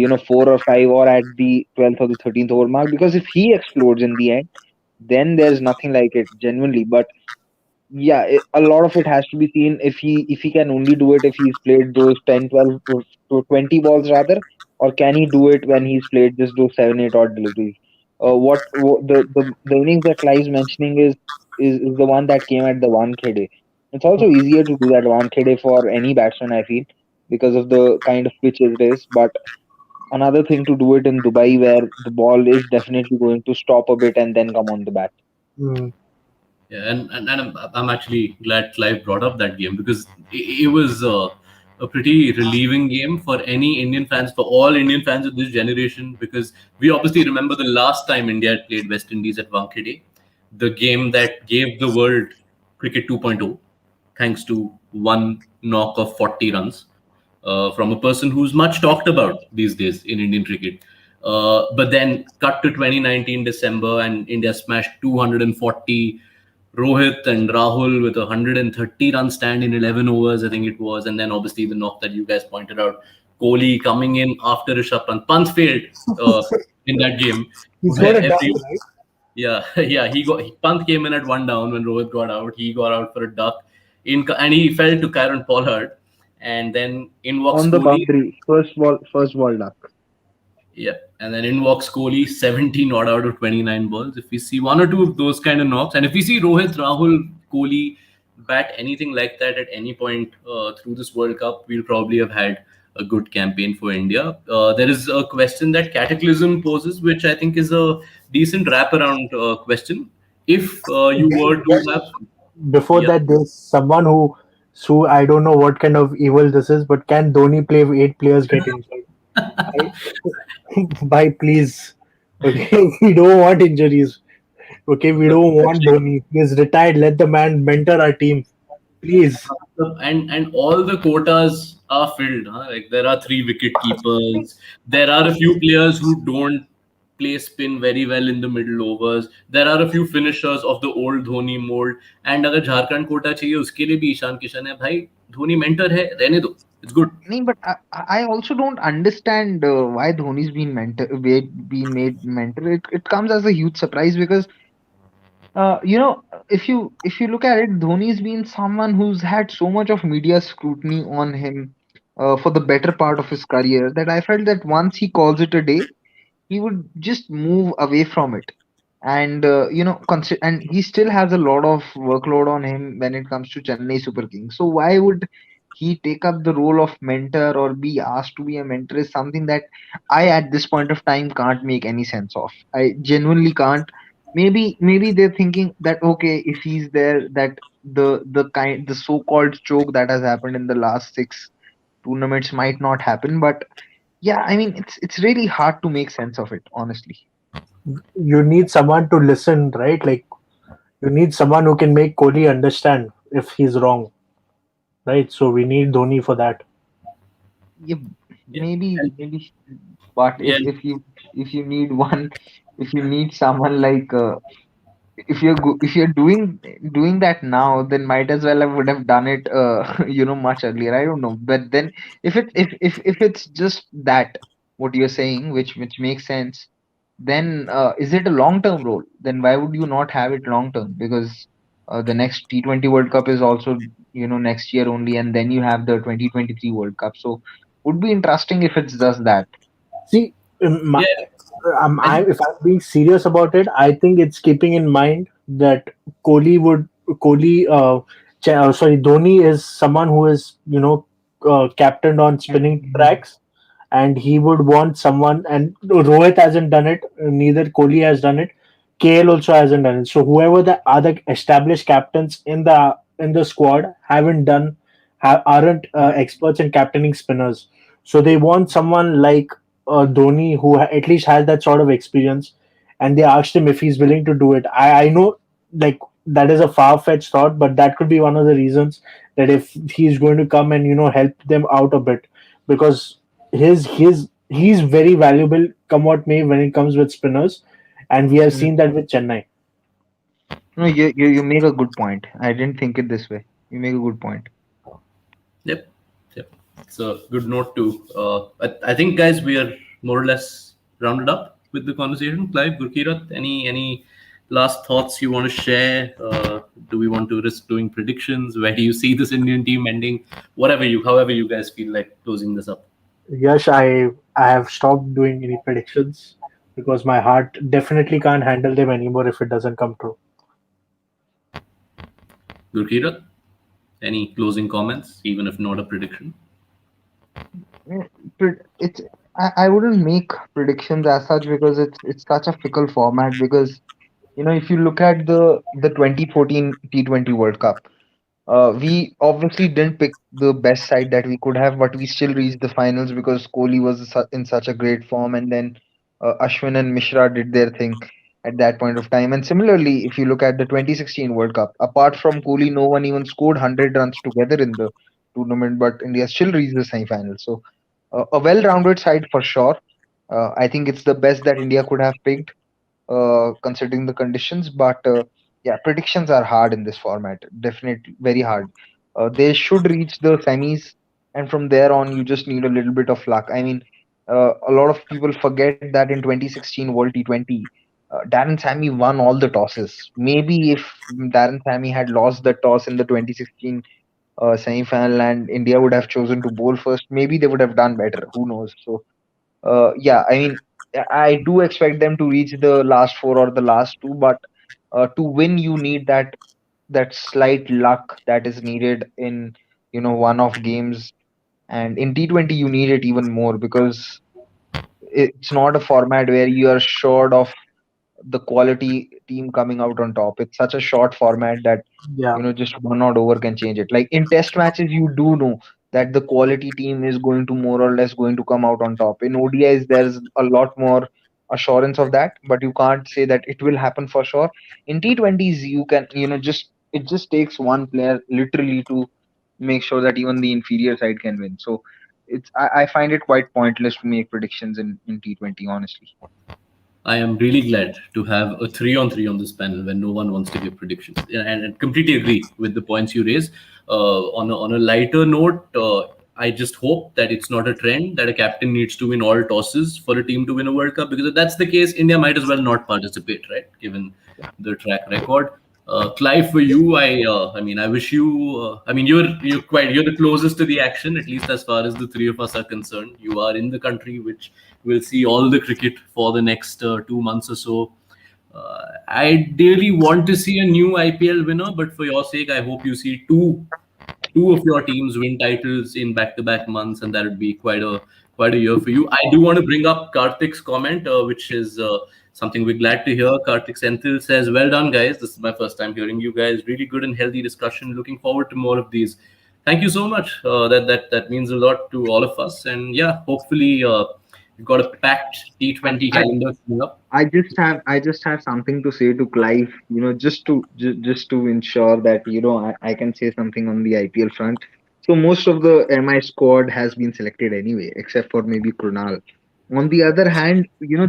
or 5 or at the 12th or the 13th over mark, because if he explodes in the end, then there's nothing like it genuinely. But yeah, a lot of it has to be seen if he can only do it if he's played those 10, 12 to 20 balls rather, or can he do it when he's played just those 7, 8 odd deliveries. The innings that Clive's mentioning is the one that came at the 1K day. It's also easier to do that 1K day for any batsman, I feel, because of the kind of pitch it is. But another thing to do it in Dubai, where the ball is definitely going to stop a bit and then come on the bat. Mm, Yeah, and I'm actually glad Clive brought up that game because it was a pretty relieving game for any Indian fans, for all Indian fans of this generation, because we obviously remember the last time India had played West Indies at Wankhede, the game that gave the world cricket 2.0, thanks to one knock of 40 runs from a person who's much talked about these days in Indian cricket. But then cut to 2019 December and India smashed 240. Rohit and Rahul with a 130 run stand in 11 overs, I think it was. And then obviously the knock that you guys pointed out, Kohli coming in after Rishabh Pant. Pant failed in that game. he's got Where a duck, every, right? yeah, yeah, Pant came in at one down when Rohit got out. He got out for a duck, and he fell to Kieron Pollard. And then in walks On the Kohli. boundary, first ball duck. Yeah, and then in walks Kohli, 17 not out of 29 balls. If we see one or two of those kind of knocks, and if we see Rohit, Rahul, Kohli bat anything like that at any point through this World Cup, we'll probably have had a good campaign for India. There is a question that Cataclysm poses, which I think is a decent wraparound question. If you were to have, Before yeah, that, there's someone who I don't know what kind of evil this is, but can Dhoni play if 8 players get injured? I, Bye, please. Okay, we don't want injuries. Okay, we don't want Dhoni. He's retired. Let the man mentor our team, please. and all the quotas are filled. Huh? Like there are three wicket keepers. There are a few players who don't play spin very well in the middle overs. There are a few finishers of the old Dhoni mold. And अगर झारखंड कोटा चाहिए उसके लिए भी ईशान किशन है भाई. Dhoni mentor है रहने दो. It's good. No, but I also don't understand why Dhoni's been made mentor. It comes as a huge surprise because if you look at it, Dhoni's been someone who's had so much of media scrutiny on him for the better part of his career that I felt that once he calls it a day, he would just move away from it. And and he still has a lot of workload on him when it comes to Chennai Super Kings. So why would he take up the role of mentor or be asked to be a mentor is something that I at this point of time can't make any sense of. I genuinely can't. Maybe they're thinking that okay, if he's there, that the so-called choke that has happened in the last six tournaments might not happen. But yeah, I mean it's really hard to make sense of it, honestly. You need someone to listen, right? Like you need someone who can make Kohli understand if he's wrong, right? So we need Dhoni for that. Yeah, Yeah, maybe, and maybe. But yeah, if you need one, if you need someone like if you're doing that now, then might as well I would have done it much earlier. I don't know, but then if it's just that what you're saying, which makes sense, then is it a long term role? Then why would you not have it long term? Because the next T20 World Cup is also next year only, and then you have the 2023 World Cup. So would be interesting if it's just that. See, yeah. I think if I'm being serious about it, I think it's keeping in mind that Kohli would Kohli, sorry, Dhoni is someone who is captained on spinning Mhm. tracks, and he would want someone. And Rohit hasn't done it, neither Kohli has done it. KL also hasn't done it. So whoever the other established captains in the squad haven't done, aren't experts in captaining spinners. So they want someone like Dhoni who at least has that sort of experience, and they asked him if he's willing to do it. I know, like, that is a far fetched thought, but that could be one of the reasons that if he's going to come and help them out a bit, because he's very valuable come what may when it comes with spinners, and we have Mhm. seen that with Chennai. No, you make a good point. I didn't think it this way. You make a good point. Yep. Yep. It's a good note to. I think, guys, we are more or less rounded up with the conversation. Clive, Gurkirat, any last thoughts you want to share? Do we want to risk doing predictions? Where do you see this Indian team ending? However you guys feel like closing this up. Yes, I have stopped doing any predictions because my heart definitely can't handle them anymore if it doesn't come true. Gurkirat, any closing comments, even if not a prediction? Eh, it's I wouldn't make predictions as such because it's such a fickle format because if you look at the 2014 T20 World Cup, we obviously didn't pick the best side that we could have, but we still reached the finals because Kohli was in such a great form, and then Ashwin and Mishra did their thing at that point of time. And similarly, if you look at the 2016 World Cup, apart from Kohli, no one even scored 100 runs together in the tournament, but India still reached the semi-finals. So a well-rounded side for sure. I think it's the best that India could have picked considering the conditions. But yeah, predictions are hard in this format. Definitely very hard. They should reach the semis, and from there on, you just need a little bit of luck. I mean, a lot of people forget that in 2016 World T20, Darren Sammy won all the tosses. Maybe if Darren Sammy had lost the toss in the 2016 semi-final and India would have chosen to bowl first, maybe they would have done better. Who knows? So yeah, I mean, I do expect them to reach the last four or the last two, but to win, you need that slight luck that is needed in one-off games, and in T20 you need it even more because it's not a format where you are sure of the quality team coming out on top. It's such a short format that Yeah, just one odd over can change it. Like in test matches, you do know that the quality team is going to more or less going to come out on top. In ODIs, there's a lot more assurance of that, but you can't say that it will happen for sure. In T20s, you can just it just takes one player literally to make sure that even the inferior side can win. So I find it quite pointless to make predictions in T20, honestly. I am really glad to have a three on this panel when no one wants to give predictions. Yeah, and completely agree with the points you raise. On a lighter note, I just hope that it's not a trend that a captain needs to win all tosses for a team to win a World Cup. Because if that's the case, India might as well not participate, right? Given the track record. Clive, for you, I mean, I wish you. I mean, you're the closest to the action, at least as far as the three of us are concerned. You are in the country, which will see all the cricket for the next 2 months or so. I ideally want to see a new IPL winner, but for your sake, I hope you see two of your teams win titles in back-to-back months, and that would be quite a year for you. I do want to bring up Karthik's comment, which is something we're glad to hear. Karthik Senthil says, "Well done, guys. This is my first time hearing you guys. Really good and healthy discussion. Looking forward to more of these." Thank you so much. That means a lot to all of us, and yeah, hopefully we've got a packed T20 I, calendar coming up. I just have something to say to Clive, just to ensure that I can say something on the IPL front. So most of the MI squad has been selected anyway, except for maybe Krunal. On the other hand,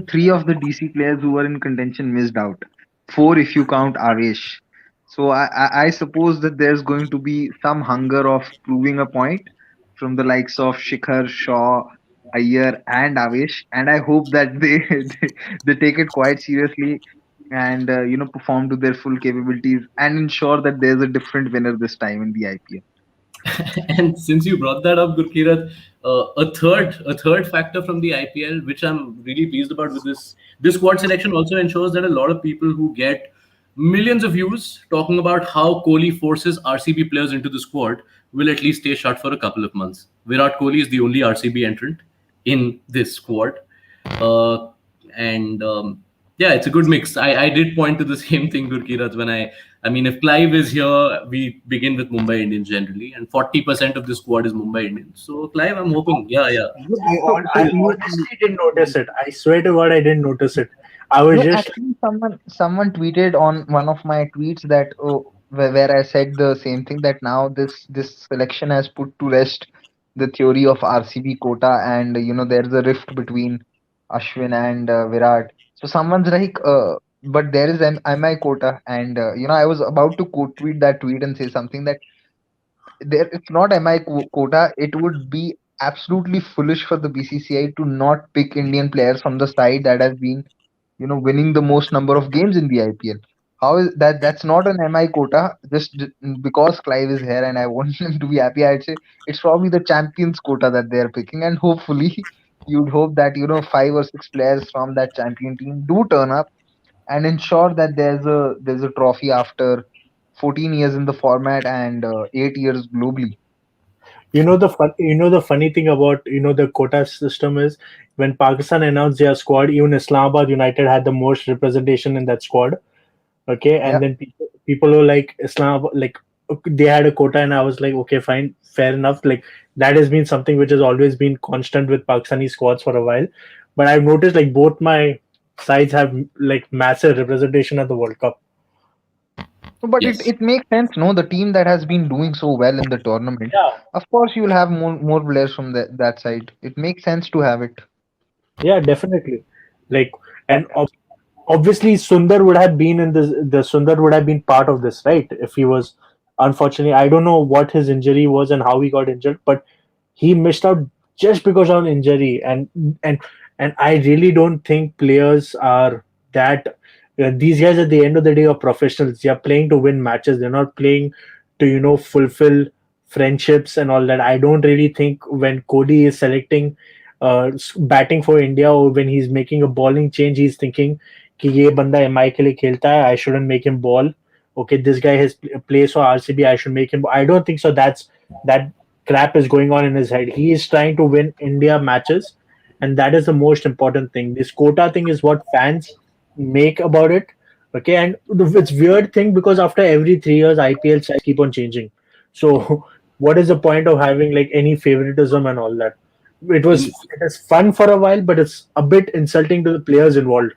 three of the DC players who were in contention missed out. Four if you count Avesh. So I suppose that there's going to be some hunger of proving a point from the likes of Shikhar, Shaw, Iyer, and Avesh, and I hope that they they take it quite seriously and perform to their full capabilities and ensure that there's a different winner this time in the IPL. And since you brought that up, Gurkirat, a third factor from the IPL, which I'm really pleased about with this squad selection, also ensures that a lot of people who get millions of views talking about how Kohli forces RCB players into the squad will at least stay shut for a couple of months. Virat Kohli is the only RCB entrant in this squad, uh, and yeah, it's a good mix. I did point to the same thing, Gurkirat, when I mean, if Clive is here, we begin with Mumbai Indians generally, and 40% of the squad is Mumbai Indians. So, Clive, I'm hoping, yeah, yeah. I honestly didn't notice it. I swear to God, I didn't notice it. I was No, just actually, someone tweeted on one of my tweets that where I said the same thing, that now this selection has put to rest the theory of RCB quota, and there's a rift between Ashwin and Virat. So someone's like, but there is an MI quota, and I was about to quote tweet that tweet and say something that there it's not MI quota. It would be absolutely foolish for the BCCI to not pick Indian players from the side that has been winning the most number of games in the IPL. How is that? That's not an MI quota. Because Clive is here and I want him to be happy, I'd say it's probably the champions quota that they are picking, and hopefully, you'd hope that five or six players from that champion team do turn up and ensure that there's a trophy after 14 years in the format and 8 years globally. the funny thing about the quota system is when Pakistan announced their squad, even Islamabad United had the most representation in that squad. Okay, Yeah, and then people were like Islam, like okay, they had a quota, and I was like, okay, fine, fair enough. Like that has been something which has always been constant with Pakistani squads for a while. But I've noticed like both my sides have like massive representation at the World Cup. but it, Yes. it makes sense, no? The team that has been doing so well in the tournament, Yeah, of course, you'll have more players from that side. It makes sense to have it. yeah, definitely. Like, and obviously Sundar would have been in this. The Sundar would have been part of this, right? If he was, unfortunately, I don't know what his injury was and how he got injured, but he missed out just because of injury. And and I really don't think players are that. These guys at the end of the day are professionals. They are playing to win matches. They're not playing to fulfill friendships and all that. I don't really think when Cody is selecting batting for India, or when he's making a bowling change, he's thinking कि ये बंदा MI के लिए खेलता है, I shouldn't make him ball. Okay, this guy has plays for RCB, I should make him. I don't think so. That crap is going on in his head. He is trying to win India matches, and that is the most important thing. This quota thing is what fans make about it. Okay, and it's weird thing because after every 3 years, IPL sides keep on changing. So, what is the point of having like any favoritism and all that? In It is fun for a while, but it's a bit insulting to the players involved.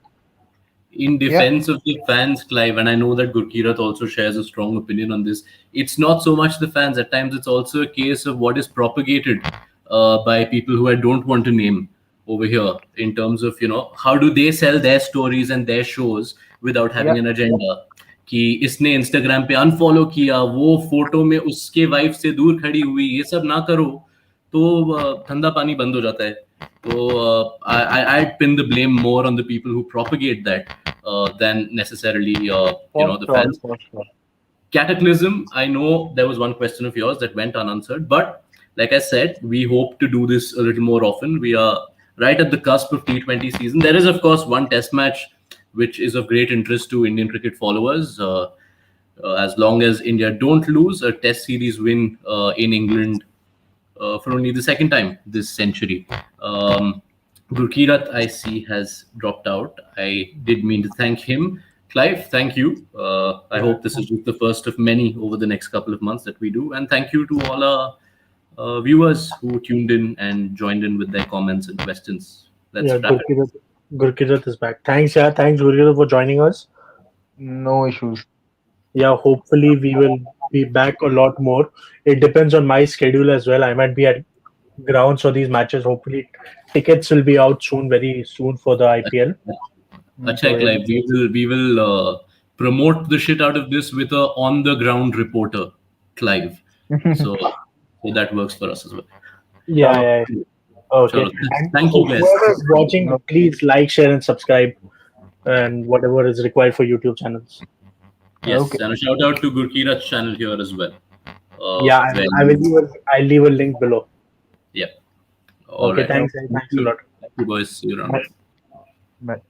in Yeah, defense of the fans, Clive, and I know that Gurkirat also shares a strong opinion on this. It's not so much the fans. At times, it's also a case of what is propagated by people who I don't want to name over here. In terms of how do they sell their stories and their shows without yeah, having an agenda. कि इसने Instagram पे unfollow किया, वो photo में उसके wife से दूर खड़ी हुई, ये सब ना करो तो धंधा पानी बंद हो जाता है. So I'd pin the blame more on the people who propagate that than necessarily for the sure, fans. for sure. Cataclysm, I know there was one question of yours that went unanswered, but like I said, we hope to do this a little more often. We are right at the cusp of T20 season. There is, of course, one test match which is of great interest to Indian cricket followers. As long as India don't lose a test series win in England for only the second time this century. Gurkirat, I see, has dropped out. I did mean to thank him. Clive, thank you. I Yeah. hope this is just the first of many over the next couple of months that we do. And thank you to all our viewers who tuned in and joined in with their comments and questions. Let's Yeah, wrap it. Gurkirat is back. Thanks, yeah. Thanks, Gurkirat, for joining us. No issues. Yeah, hopefully we will be back a lot more. It depends on my schedule as well. I might be at grounds for these matches. Hopefully, tickets will be out soon, very soon for the IPL. Acha, So Clive, we will promote the shit out of this with a on the ground reporter, Clive. So that works for us as well. yeah, Oh, yeah. Okay. Chalo. And Thank you, guys. whoever is watching, no. please like, share, and subscribe, and whatever is required for YouTube channels. Yes, Okay. and a shout out to Gurkira's channel here as well. Yeah, I will When leave I'll leave a link below. yeah, all Okay, right. thanks. Okay. Thank Thanks a you, lot. thank you, boys. See you around. Bye. Bye.